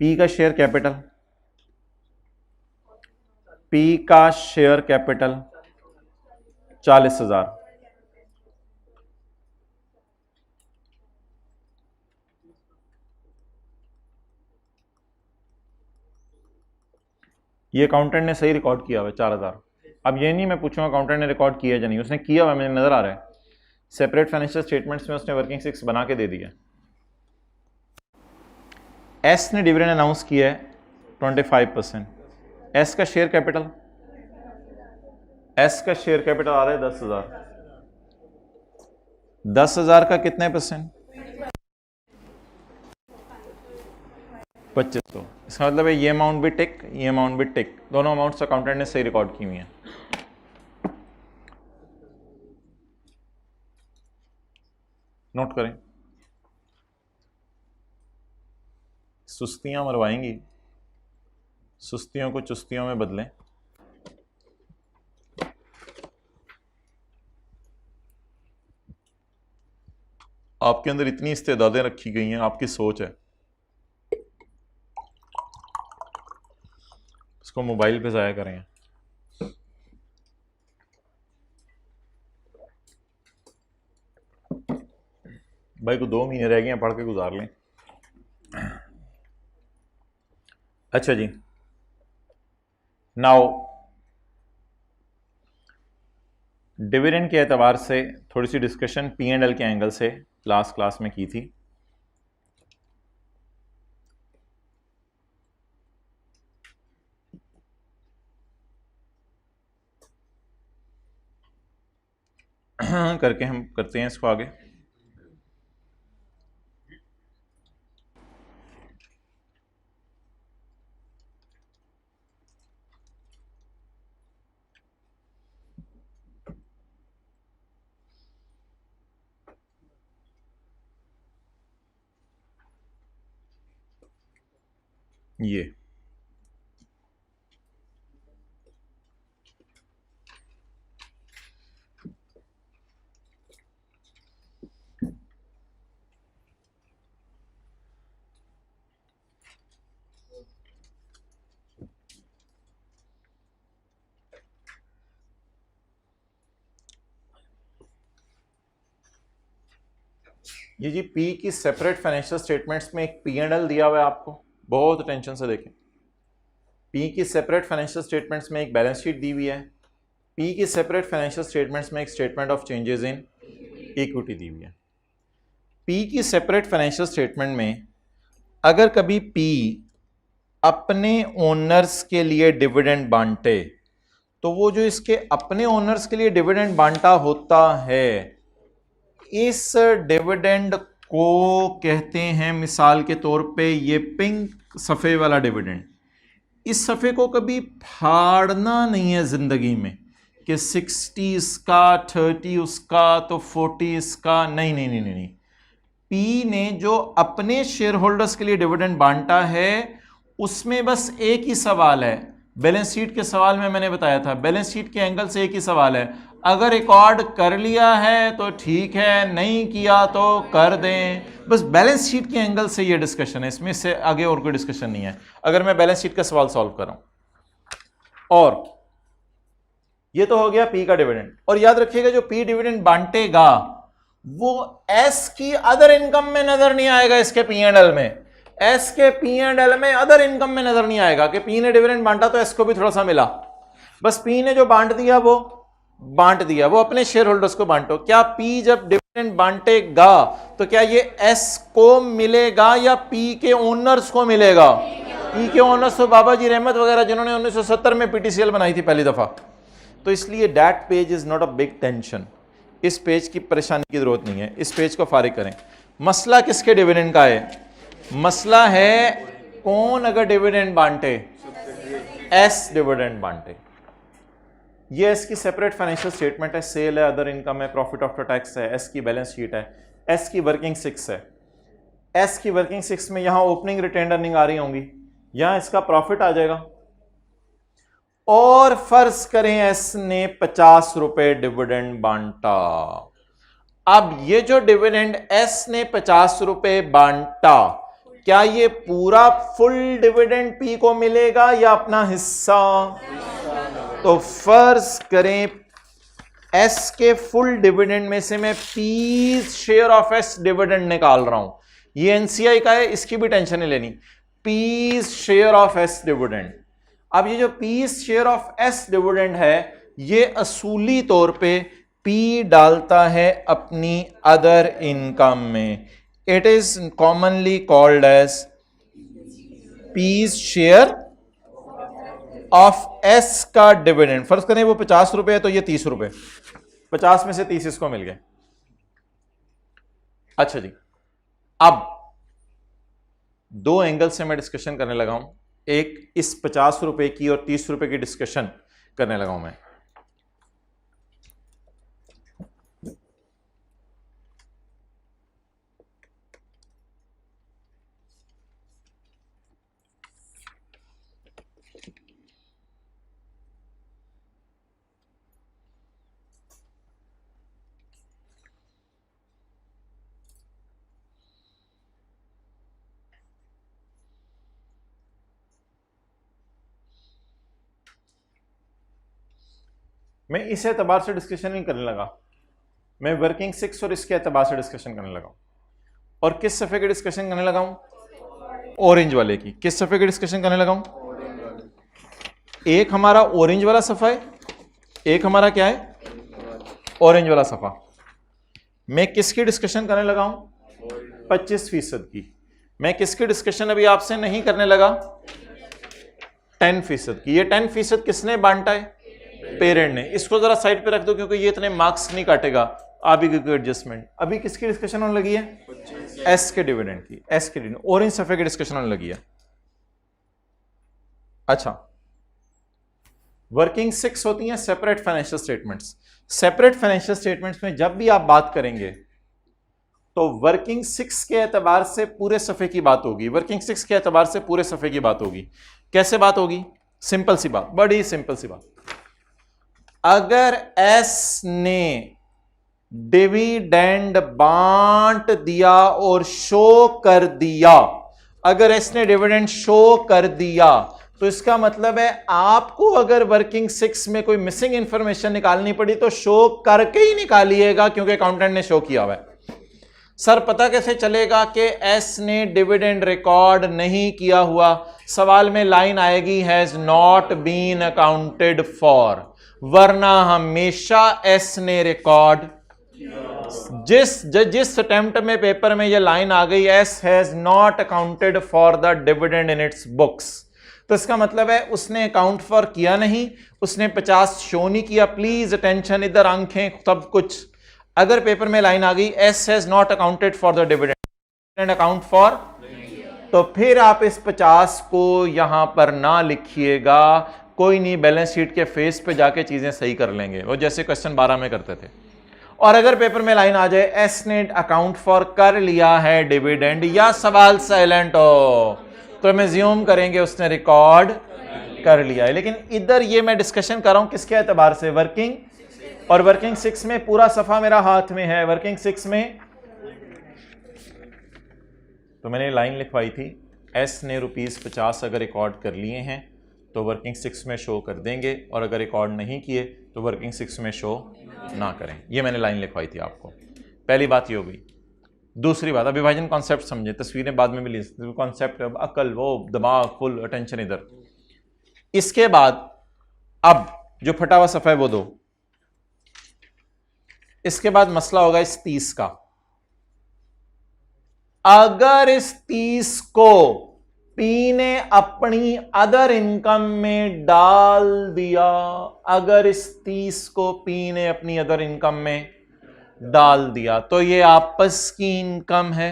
पी का शेयर कैपिटल, पी का शेयर कैपिटल 40,000, ये अकाउंटेंट ने सही रिकॉर्ड किया हुआ 4,000। अब ये नहीं मैं पूछूंगा अकाउंटेंट ने रिकॉर्ड किया या नहीं, उसने किया हुआ मुझे नजर आ रहा है। सेपरेट फाइनेंशियल स्टेटमेंट्स में उसने वर्किंग 6 बना के दे दिया। एस ने डिविडेंड अनाउंस किया है 25%। एस का शेयर कैपिटल आ रहा है 10,000। 10,000 का कितने परसेंट? 2500। इसका मतलब है ये अमाउंट भी टिक, ये अमाउंट भी टिक, दोनों अमाउंट्स अकाउंटेंट ने सही रिकॉर्ड की हुई हैं। नोट करें, सुस्तियां मरवाएंगी, सुस्तियों को चुस्तियों में बदलें। आपके अंदर इतनी इस्तेदादें रखी गई हैं, आपकी सोच है, इसको मोबाइल पे ज़ाया करें। भाई को 2 महीने रह गए हैं, पढ़ के गुजार लें। अच्छा जी, नाउ डिविडेंड के एतबार से थोड़ी सी डिस्कशन P&L के एंगल से लास्ट क्लास में की थी। करके हम करते हैं इसको आगे। ये जी पी की सेपरेट फाइनेंशियल स्टेटमेंट्स में एक P&L दिया हुआ है आपको, बहुत अटेंशन से देखें। पी की सेपरेट फाइनेंशियल स्टेटमेंट्स में एक बैलेंस शीट दी हुई है। पी की सेपरेट फाइनेंशियल स्टेटमेंट्स में एक statement of changes in equity दी हुई है। पी की सेपरेट फाइनेंशियल स्टेटमेंट में अगर कभी पी अपने ओनर्स के लिए डिविडेंड बांटे तो वो जो इसके अपने ओनर्स के लिए डिविडेंड बांटा होता है, इस डिविडेंड को कहते हैं मिसाल के तौर पे ये पिंक सफ़े वाला डिविडेंड। इस सफ़े को कभी फाड़ना नहीं है ज़िंदगी में कि 60 इसका, 30 उसका, तो 40 इसका। नहीं नहीं नहीं नहीं, पी ने जो अपने शेयर होल्डर्स के लिए डिविडेंड बांटा है उसमें बस एक ही सवाल है। बैलेंस शीट के सवाल में मैंने बताया था, बैलेंस शीट के एंगल से एक ही सवाल है, अगर रिकॉर्ड कर लिया है तो ठीक है, नहीं किया तो कर दें। बस बैलेंस शीट के एंगल से ये डिस्कशन है, इसमें से आगे और कोई डिस्कशन नहीं है। अगर मैं बैलेंस शीट का सवाल सॉल्व कर रहा हूं, और ये तो हो गया पी का डिविडेंड। और याद रखिएगा जो पी डिविडेंड बांटेगा वो एस की अदर इनकम में नजर नहीं आएगा। इसके P&L में, एस के P&L में अदर इनकम में नजर नहीं आएगा कि पी ने डिविडेंड बांटा तो एस को भी थोड़ा सा मिला। बस पी ने जो बांट दिया वो बांट दिया, वो अपने शेयर होल्डर्स को बांटो। क्या पी जब डिविडेंड बांटेगा तो क्या ये एस को मिलेगा या पी के ओनर्स को मिलेगा? पी के ओनर्स तो बाबा जी रहमत वगैरह जिन्होंने 1970 में PTCL बनाई थी पहली दफा। तो इसलिए that page is not a big tension, इस पेज की परेशानी की जरूरत नहीं है, इस पेज को फारिग करें। मसला किसके डिविडेंड का है? मसला है कौन अगर डिविडेंड बांटे, एस डिविडेंड बांटे। ये एस की सेपरेट फाइनेंशियल स्टेटमेंट है, सेल है, अदर इनकम है, प्रॉफिट आफ्टर टैक्स है, एस की बैलेंस शीट है, एस की वर्किंग 6 है। एस की वर्किंग 6 में यहां ओपनिंग रिटेन अर्निंग आ रही होंगी, यहां इसका प्रॉफिट आ जाएगा। और फर्ज करें एस ने 50 रुपए डिविडेंड बांटा। अब ये जो डिविडेंड एस ने 50 रुपए बांटा, क्या ये पूरा फुल डिविडेंड पी को मिलेगा या अपना हिस्सा? तो फर्ज करें एस के फुल डिविडेंड में से मैं P share of S dividend निकाल रहा हूं। ये एनसीआई का है, इसकी भी टेंशन नहीं लेनी। P share of S dividend. अब ये जो P share of S dividend है ये असूली तौर पे पी डालता है अपनी अदर इनकम में, it is commonly called as P's share of S का डिविडेंड। फर्ज करें वो 50 रुपए है तो ये 30 रुपए, 50 में से 30 इसको मिल गए। अच्छा जी, अब दो एंगल से मैं डिस्कशन करने लगा हूं, एक इस 50 रुपए की और 30 रुपए की डिस्कशन करने लगा हूं मैं। मैं इस एतबार से डिस्कशन नहीं करने लगा, मैं वर्किंग 6 और इसके एतबार से डिस्कशन करने लगा हूं। और किस सफ़े की डिस्कशन करने लगा हूं? ऑरेंज वाले की। किस सफ़े की डिस्कशन करने लगा हूं? एक हमारा ऑरेंज वाला सफ़ा है, एक हमारा क्या है? ऑरेंज वाला सफ़ा। मैं किसकी डिस्कशन करने लगा हूं? 25% की। मैं किसकी डिस्कशन अभी आपसे नहीं करने लगा? 10% की। ये 10% किसने बांटा है? पेरेंट ने। इसको जरा साइड पे रख दो क्योंकि ये इतने मार्क्स नहीं काटेगा। अभी कोई एडजस्टमेंट। अभी किसकी डिस्कशन होने लगी है? एस के डिविडेंड की। एस के डिविडेंड, ऑरेंज सफे की डिस्कशन होने लगी है। अच्छा, वर्किंग 6 होती हैं separate financial statements. Separate financial statements में जब भी आप बात करेंगे तो वर्किंग 6 के एतबार से पूरे सफे की बात होगी। वर्किंग 6 के एतबार से पूरे सफे की बात होगी। कैसे बात होगी? सिंपल सी बात, बड़ी सिंपल सी बात। अगर एस ने डिविडेंड बांट दिया और शो कर दिया, अगर एस ने डिविडेंड शो कर दिया तो इसका मतलब है आपको अगर वर्किंग 6 में कोई मिसिंग इंफॉर्मेशन निकालनी पड़ी तो शो करके ही निकालिएगा क्योंकि अकाउंटेंट ने शो किया हुआ है। सर पता कैसे चलेगा कि एस ने डिविडेंड रिकॉर्ड नहीं किया हुआ? सवाल में लाइन आएगी has not been accounted for, वरना हमेशा एस ने रिकॉर्ड, जिस अटेम्प्ट में पेपर में ये लाइन आ गई S has not accounted for the dividend in its books, तो इसका मतलब है उसने अकाउंट फॉर किया नहीं, उसने 50 शो नहीं किया। प्लीज अटेंशन, इधर आंखें सब कुछ। अगर पेपर में लाइन आ गई S has not accounted for the dividend account for, तो फिर आप इस 50 को यहां पर ना लिखिएगा, कोई नहीं, बैलेंस शीट के फेस पे जाके चीजें सही कर लेंगे, वो जैसे क्वेश्चन 12 में करते थे। और अगर पेपर में लाइन आ जाए एस ने अकाउंट फॉर कर लिया है डिविडेंड, या सवाल साइलेंट हो, तो हम ज्यूम करेंगे उसने रिकॉर्ड कर लिया है। लेकिन इधर ये मैं डिस्कशन कर रहा हूं किसके एतबार से? वर्किंग। और वर्किंग 6 में पूरा सफा मेरा हाथ में है। वर्किंग 6 में तो मैंने लाइन लिखवाई थी एस ने ₹50 अगर रिकॉर्ड कर लिए हैं तो वर्किंग 6 में शो कर देंगे, और अगर रिकॉर्ड नहीं किए तो वर्किंग 6 में शो ना करें। ये मैंने लाइन लिखवाई थी आपको। पहली बात ये हो गई। दूसरी बात, अभी विभाजन कॉन्सेप्ट समझे, तस्वीरें बाद में मिली, कॉन्सेप्ट अकल, वो दिमाग, फुल अटेंशन इधर। इसके बाद अब जो फटा हुआ सफा है वो दो। इसके बाद मसला होगा इस 30 का। अगर इस 30 को पी ने अपनी अदर इनकम में डाल दिया, अगर इस 30 को पी ने अपनी अदर इनकम में डाल दिया तो ये आपस की इनकम है,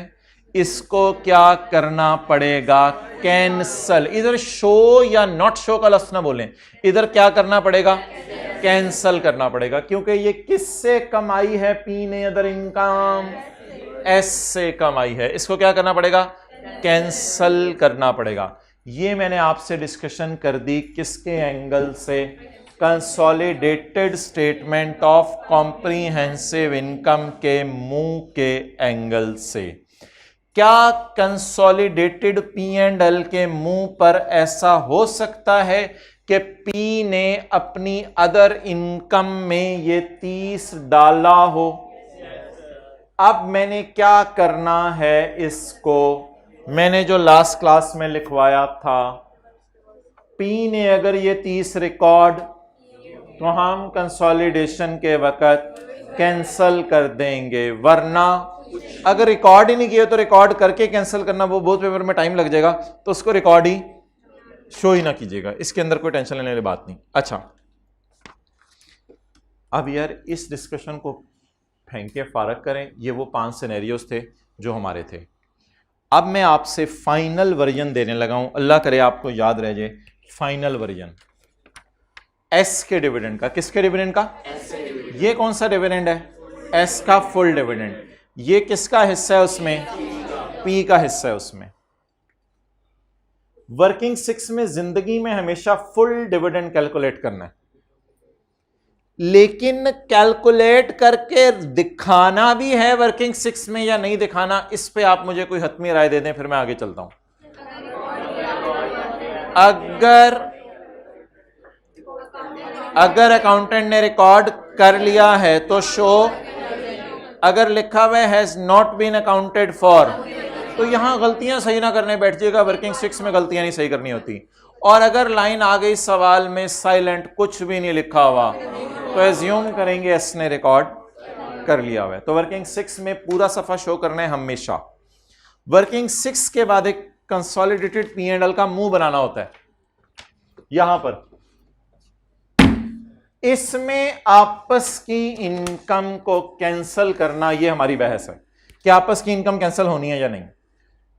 इसको क्या करना पड़ेगा? कैंसल। इधर शो या नॉट शो का लफ्ज ना बोलें, इधर क्या करना पड़ेगा? कैंसल करना पड़ेगा, क्योंकि ये किससे कमाई है? पी ने अदर इनकम एस से कमाई है, इसको क्या करना पड़ेगा? कैंसल करना पड़ेगा। ये मैंने आपसे डिस्कशन कर दी किसके एंगल से? Consolidated statement of comprehensive income के मुंह के एंगल से। क्या कंसोलिडेटेड पी एंड एल के मुंह पर ऐसा हो सकता है कि पी ने अपनी अदर इनकम में ये 30 डाला हो? अब मैंने क्या करना है इसको? मैंने जो लास्ट क्लास में लिखवाया था, पी ने अगर ये 30 रिकॉर्ड तो हम कंसोलिडेशन के वक्त कैंसल कर देंगे, वरना अगर रिकॉर्ड ही नहीं किया तो रिकॉर्ड करके कैंसिल करना, वो बहुत पेपर में टाइम लग जाएगा, तो उसको रिकॉर्ड ही शो ही ना कीजिएगा, इसके अंदर कोई टेंशन लेने वाली बात नहीं। अच्छा, अब यार इस डिस्कशन को फेंक के फारग करें, ये वो 5 सिनेरियोस थे जो हमारे थे। अब मैं आपसे फाइनल वर्जन देने लगा हूं, अल्लाह करे आपको याद रह जाए, फाइनल वर्जन एस के डिविडेंड का। किसके डिविडेंड का? ये कौन सा डिविडेंड है? एस का फुल डिविडेंड। ये किसका हिस्सा है उसमें? पी का हिस्सा है उसमें। वर्किंग 6 में जिंदगी में हमेशा फुल डिविडेंड कैलकुलेट करना है, लेकिन कैलकुलेट करके दिखाना भी है वर्किंग 6 में या नहीं दिखाना, इस पे आप मुझे कोई हतमी राय दे दें, फिर मैं आगे चलता हूं। अगर अकाउंटेंट ने रिकॉर्ड कर लिया है तो शो, अगर लिखा हुआ has not been accounted for, तो यहां गलतियां सही ना करने बैठ जाएगा, वर्किंग 6 में गलतियां नहीं सही करनी होती। और अगर लाइन आ गई सवाल में साइलेंट, कुछ भी नहीं लिखा हुआ, तो एज्यूम करेंगे एस ने रिकॉर्ड कर लिया हुआ है। तो वर्किंग 6 में पूरा सफा शो करना है हमेशा। वर्किंग 6 के बाद एक कंसोलिडेटेड P&L का मुंह बनाना होता है यहां पर। इसमें आपस की इनकम को कैंसल करना, यह हमारी बहस है कि आपस की इनकम कैंसल होनी है या नहीं।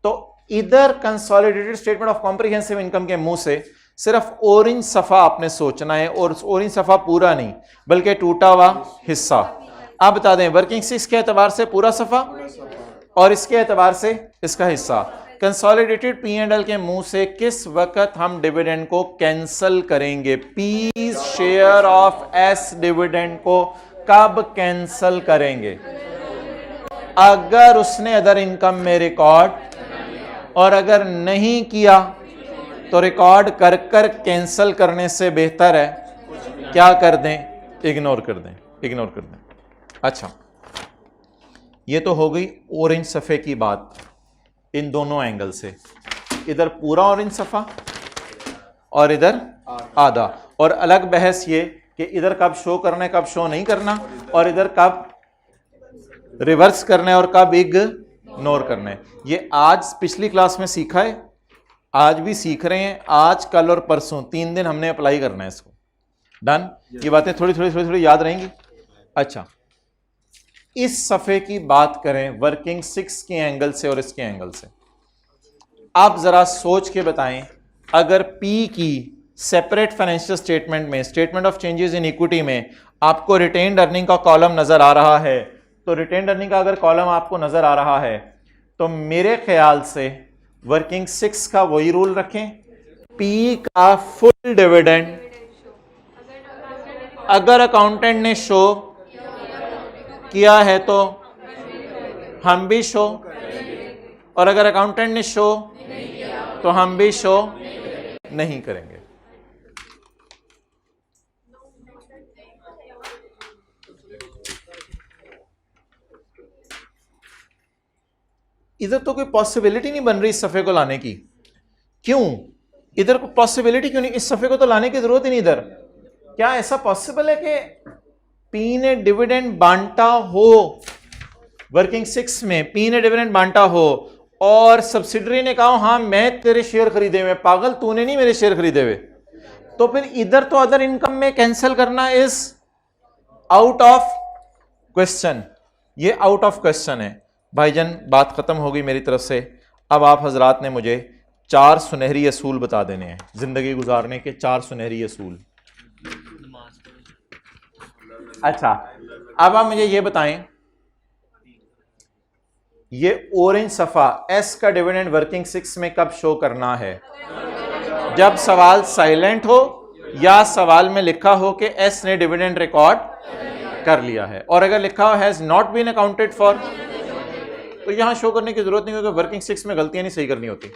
तो इधर consolidated statement of comprehensive income के मुंह से सिर्फ ऑरेंज सफा आपने सोचना है, और ऑरेंज सफा पूरा नहीं बल्कि टूटा हुआ हिस्सा। आप बता दें वर्किंग 6 के एतबार से पूरा सफा और इसके एतबार से इसका हिस्सा। कंसोलिडेटेड P&L के मुंह से किस वक्त हम डिविडेंड को कैंसल करेंगे? P share of S dividend को कब कैंसल करेंगे? अगर उसने अदर इनकम में रिकॉर्ड, और अगर नहीं किया तो रिकॉर्ड कर कर कैंसल करने से बेहतर है क्या कर दें? इग्नोर कर दें, इग्नोर कर दें। अच्छा, ये तो हो गई ऑरेंज सफ़े की बात इन दोनों एंगल से, इधर पूरा ऑरेंज सफ़ा और इधर आधा। और अलग बहस ये कि इधर कब शो करना है, कब शो नहीं करना, और इधर कब रिवर्स करना है और कब इग्नोर करना है। ये आज पिछली क्लास में सीखा है, आज भी सीख रहे हैं, आज कल और परसों 3 दिन हमने अप्लाई करना है इसको। डन? ये बातें थोड़ी थोड़ी याद रहेंगी। अच्छा, इस सफ़े की बात करें वर्किंग 6 के एंगल से और इसके एंगल से। आप जरा सोच के बताएं, अगर पी की सेपरेट फाइनेंशियल स्टेटमेंट में, statement of changes in equity में आपको रिटेन्ड अर्निंग का कॉलम नजर आ रहा है, तो रिटेन्ड अर्निंग का अगर कॉलम आपको नजर आ रहा है तो मेरे ख्याल से वर्किंग 6 का वही रूल रखें, पी का फुल डिविडेंड अगर अकाउंटेंट ने शो किया है तो हम भी शो, और अगर अकाउंटेंट ने शो तो हम भी शो नहीं करेंगे। इधर तो कोई पॉसिबिलिटी नहीं बन रही इस सफ़े को लाने की। क्यों? इधर को पॉसिबिलिटी क्यों नहीं? इस सफ़े को तो लाने की जरूरत ही नहीं इधर। क्या ऐसा पॉसिबल है कि पी ने डिविडेंड बांटा हो, वर्किंग 6 में पी ने डिविडेंड बांटा हो और सब्सिडरी ने कहा हाँ मैं तेरे शेयर खरीदे हुए? पागल, तूने नहीं मेरे शेयर खरीदे हुए। तो फिर इधर तो अदर इनकम में कैंसिल करना इज आउट ऑफ क्वेश्चन, ये आउट ऑफ क्वेश्चन है। भाईजान बात खत्म हो गई मेरी तरफ से। अब आप हजरात ने मुझे 4 सुनहरी असूल बता देने हैं जिंदगी गुजारने के, 4 सुनहरी असूल। अच्छा, अब आप मुझे ये बताएं, ये ऑरेंज सफा एस का डिविडेंड वर्किंग 6 में कब शो करना है? जब सवाल साइलेंट हो या सवाल में लिखा हो कि एस ने डिविडेंड रिकॉर्ड कर लिया है, और अगर लिखा हो has not been accounted for, तो यहां शो करने की जरूरत नहीं, क्योंकि वर्किंग 6 में गलतियां नहीं सही करनी होती।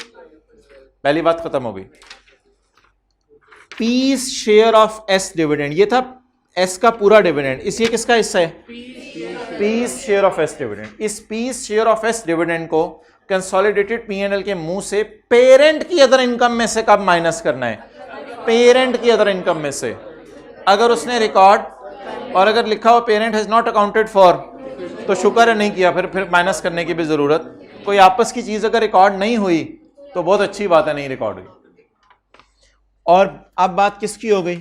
पहली बात खत्म हो गई। P share of S dividend, ये था एस का पूरा डिविडेंड, इसी किसका हिस्सा है? P share of S dividend. इस P share of S dividend को कंसोलिडेटेड P&L के मुंह से पेरेंट की अदर इनकम में से कब माइनस करना है? पेरेंट की अदर इनकम में से। अगर उसने रिकॉर्ड और अगर लिखा हो parent has not accounted for तो शुक्र है नहीं किया, फिर माइनस करने की भी जरूरत। कोई आपस की चीज अगर रिकॉर्ड नहीं हुई तो बहुत अच्छी बात है, नहीं रिकॉर्ड हुई। और अब बात किसकी हो गई?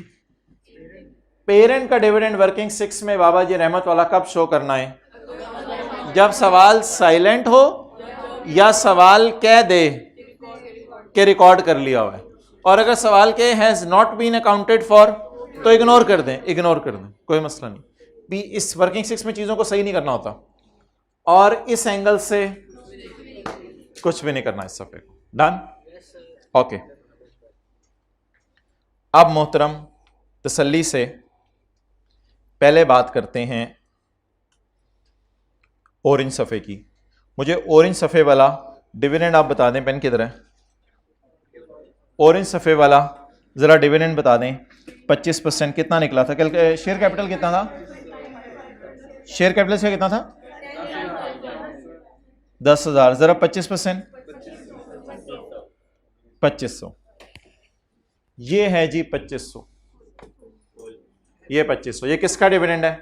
पेरेंट का डिविडेंड वर्किंग 6 में बाबा जी रहमत वाला कब शो करना है? जब सवाल साइलेंट हो या सवाल कह दे कि रिकॉर्ड कर लिया हुआ है। और अगर सवाल के has not been accounted for तो इग्नोर कर दें, कोई मसला नहीं। इस वर्किंग 6 में चीजों को सही नहीं करना होता और इस एंगल से कुछ भी नहीं करना इस सफे को। डन? ओके। अब मोहतरम तसल्ली से पहले बात करते हैं ऑरेंज सफ़े की। मुझे ऑरेंज सफ़े वाला डिविडेंड आप बता दें, पेन किधर है? ऑरेंज सफ़े वाला ज़रा डिविडेंड बता दें। 25% कितना निकला था? कल शेयर कैपिटल कितना था? शेयर कैपिटल से कितना था? 10,000। ज़रा 25% 2500। ये है जी 2500, ये 2500। ये किसका डिविडेंड है?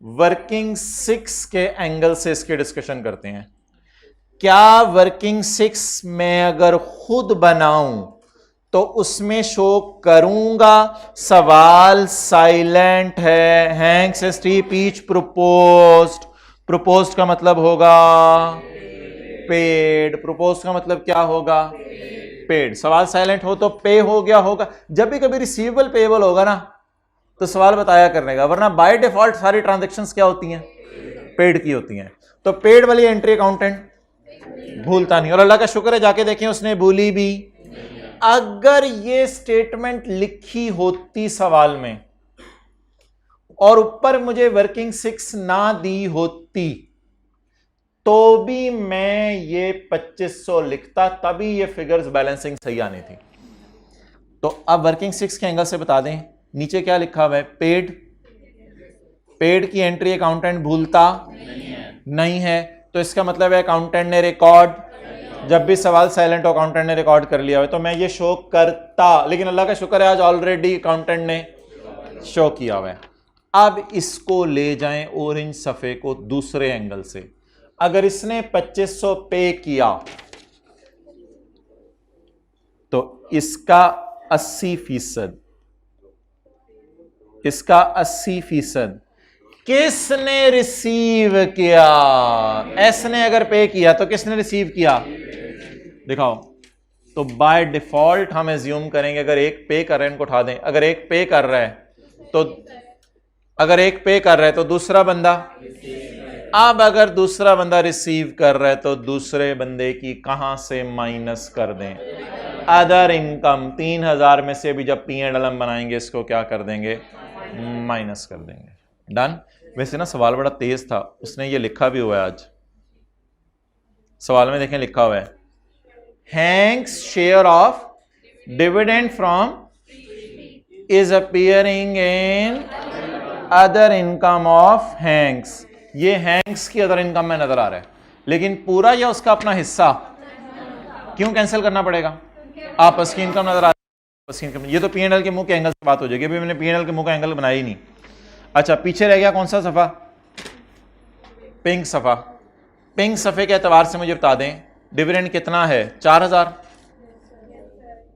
वर्किंग 6 के एंगल से इसके डिस्कशन करते हैं। क्या वर्किंग 6 में अगर खुद बनाऊं तो उसमें शो करूंगा सवाल साइलेंट है, Hanks steep each proposed. Proposed का मतलब होगा पेड। प्रोपोज्ड का मतलब क्या होगा? पेड। सवाल साइलेंट हो तो पे हो गया होगा। जब भी कभी रिसीवेबल पेएबल होगा ना तो सवाल बताया करने का, वरना बाय डिफॉल्ट सारी ट्रांजैक्शंस क्या होती हैं? पेड की होती हैं। तो पेड वाली एंट्री अकाउंटेंट भूलता नहीं, और अल्लाह का शुक्र है जाके देखें उसने भूली भी। अगर ये स्टेटमेंट लिखी होती सवाल में और ऊपर मुझे वर्किंग 6 ना दी होती तो भी मैं ये 2500 लिखता, तभी ये फिगर्स बैलेंसिंग सही आनी थी। तो अब वर्किंग 6 के एंगल से बता दें, नीचे क्या लिखा हुआ है? पेड। पेड की एंट्री अकाउंटेंट भूलता नहीं है, तो इसका मतलब है अकाउंटेंट ने रिकॉर्ड, जब भी सवाल साइलेंट हो अकाउंटेंट ने रिकॉर्ड कर लिया हो, तो मैं ये शो करता। लेकिन अल्लाह का शुक्र है आज ऑलरेडी अकाउंटेंट ने शो किया हुआ है। अब इसको ले जाएं ऑरेंज सफे को दूसरे एंगल से। अगर इसने 2500 पे किया तो इसका 80%, इसका 80% किसने रिसीव किया? एस ने अगर पे किया तो किसने रिसीव किया? दिखाओ। तो बाय डिफॉल्ट हम एज्यूम करेंगे अगर एक पे कर रहे हैं, इनको उठा दें, अगर एक पे कर रहा है तो, अगर एक पे कर रहा है तो दूसरा बंदा, अब अगर दूसरा बंदा रिसीव कर रहा है तो दूसरे बंदे की कहां से माइनस कर दें? Other income. 3000 में से भी जब P&L बनाएंगे इसको क्या कर देंगे? माइनस कर देंगे। डन? वैसे ना सवाल बड़ा तेज था, उसने ये लिखा भी हुआ है आज सवाल में, देखें लिखा हुआ है Hanks share of dividend from is appearing in other income of Hanks. ये हैंक्स की अदर इनकम में नजर आ रहा है, लेकिन पूरा या उसका अपना हिस्सा क्यों कैंसिल करना पड़ेगा? आपस की इनकम नजर आ रही है। ये तो P&L के मुंह के एंगल से बात हो जाएगी, अभी मैंने P&L के मुंह का एंगल बनाया ही नहीं। अच्छा, पीछे रह गया कौन सा सफा? पिंक सफा। पिंक सफे के एतबार से मुझे बता दें डिविडेंड कितना है? 4000।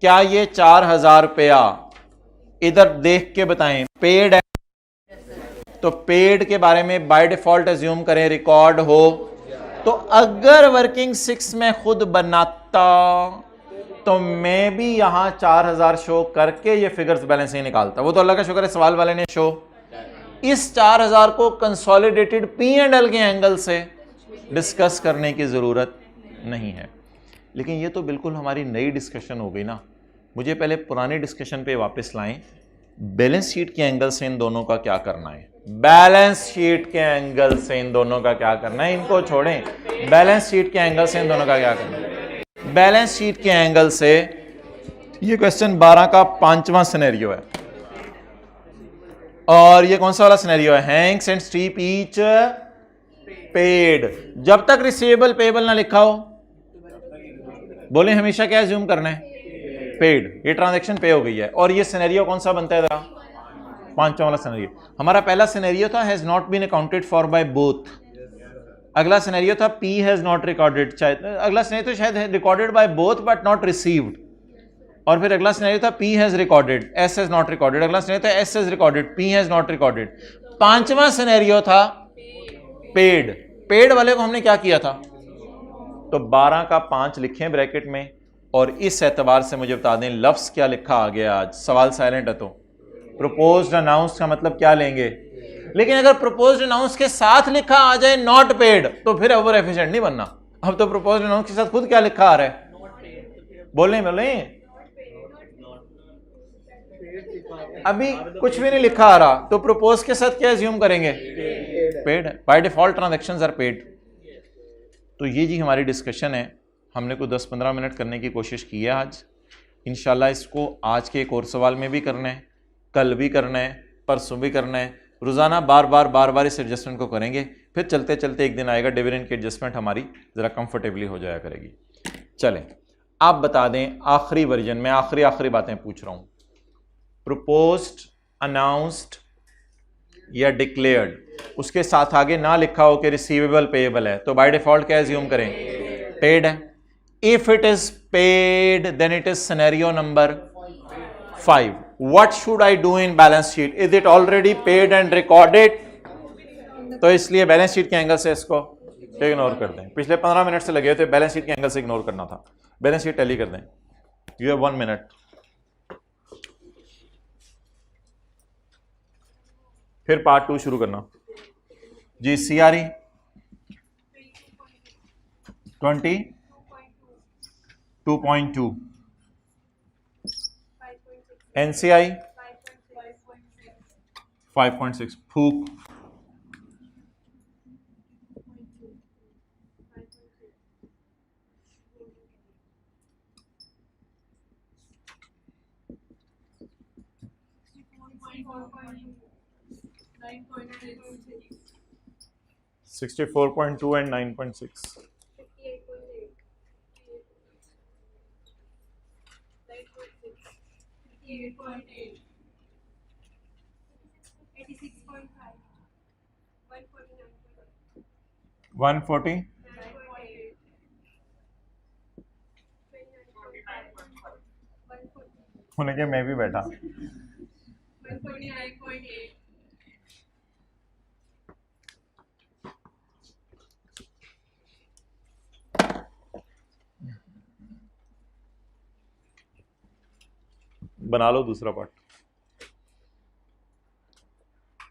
क्या ये 4000 रुपया इधर देख के बताएं पेड है? तो पेड के बारे में बाय डिफॉल्ट एज्यूम करें रिकॉर्ड हो। तो अगर वर्किंग 6 में खुद बनाता तो मैं भी यहां 4000 शो करके ये फिगर्स बैलेंस ही निकालता। वो तो अल्लाह का शुक्र है सवाल वाले ने शो। इस 4000 को कंसोलिडेटेड P&L के एंगल से डिस्कस करने की जरूरत नहीं है। लेकिन ये तो बिल्कुल हमारी नई डिस्कशन हो गई ना। मुझे पहले पुरानी डिस्कशन पे वापस लाएं। बैलेंस शीट के एंगल से इन दोनों का क्या करना है? बैलेंस शीट के एंगल से इन दोनों का क्या करना है? इनको छोड़ें, बैलेंस शीट के एंगल से इन दोनों का क्या करना है? बैलेंस शीट के एंगल से ये क्वेश्चन 12 का 5वां सिनेरियो है। और ये कौन सा वाला सिनेरियो है? Hanks and steep each paid. जब तक रिसीवेबल पेएबल ना लिखा हो, बोले हमेशा क्या एज्यूम करना है? पेड। ये ट्रांजैक्शन पे हो गई है। और ये सिनेरियो कौन सा बनता है? जरा पांचवा वाला सिनेरियो। हमारा पहला सिनेरियो था has not been accounted for by both, अगला सिनेरियो था P हैज नॉट रिकॉर्डेड, अगला सिनेरियो तो शायद recorded by both but not received, और फिर अगला सिनेरियो था P has recorded, S has not recorded, अगला सिनेरियो था S has recorded, P has not recorded. पांचवा सिनेरियो था पेड। पेड वाले को हमने क्या किया था, तो 12 का 5 लिखें ब्रैकेट में, और इस एतबार से मुझे बता दें लफ्ज क्या लिखा आ गया आज। सवाल साइलेंट है तो प्रोपोज्ड अनाउंस का मतलब क्या लेंगे, लेकिन अगर प्रोपोज्ड अनाउंस के साथ लिखा आ जाए नॉट पेड तो फिर ओवर एफिशिएंट नहीं बनना। अब तो प्रोपोज्ड अनाउंस के साथ खुद क्या लिखा आ रहा है, बोले अभी कुछ भी नहीं लिखा आ रहा, तो प्रोपोज के साथ क्या एज्यूम करेंगे, पेड है, by default transactions are paid. तो ये जी हमारी डिस्कशन है, हमने को 10-15 मिनट करने की कोशिश की है आज। इंशाल्लाह इसको आज के एक और सवाल में भी करना है, कल भी करना है, परसों भी करना है, रोज़ाना बार बार इस एडजस्टमेंट को करेंगे, फिर चलते चलते एक दिन आएगा डिविडेंड की एडजस्टमेंट हमारी ज़रा कंफर्टेबली हो जाया करेगी। चलें आप बता दें आखिरी वर्जन में, आखिरी बातें पूछ रहा हूँ, प्रपोज्ड, अनाउंस्ड या डिक्लेयर्ड, उसके साथ आगे ना लिखा हो कि रिसीवेबल पेएबल है, तो बाय डिफॉल्ट क्या एज्यूम करें, पेड है। If it is paid then it is scenario number 5। What should I do in balance sheet, is it already paid and recorded, तो इसलिए बैलेंस शीट के एंगल से इसको इग्नोर कर दें। पिछले 15 मिनट से लगे हुए थे, बैलेंस शीट के एंगल से इग्नोर करना था, बैलेंस शीट टैली कर दें। यू हैव 1 मिनट, फिर पार्ट 2 शुरू करना जी। CRE 22.2, NCI 5.6, फूक 64.2 and 9.6, 140 होने के मैं भी बैठा। बना लो दूसरा पार्ट।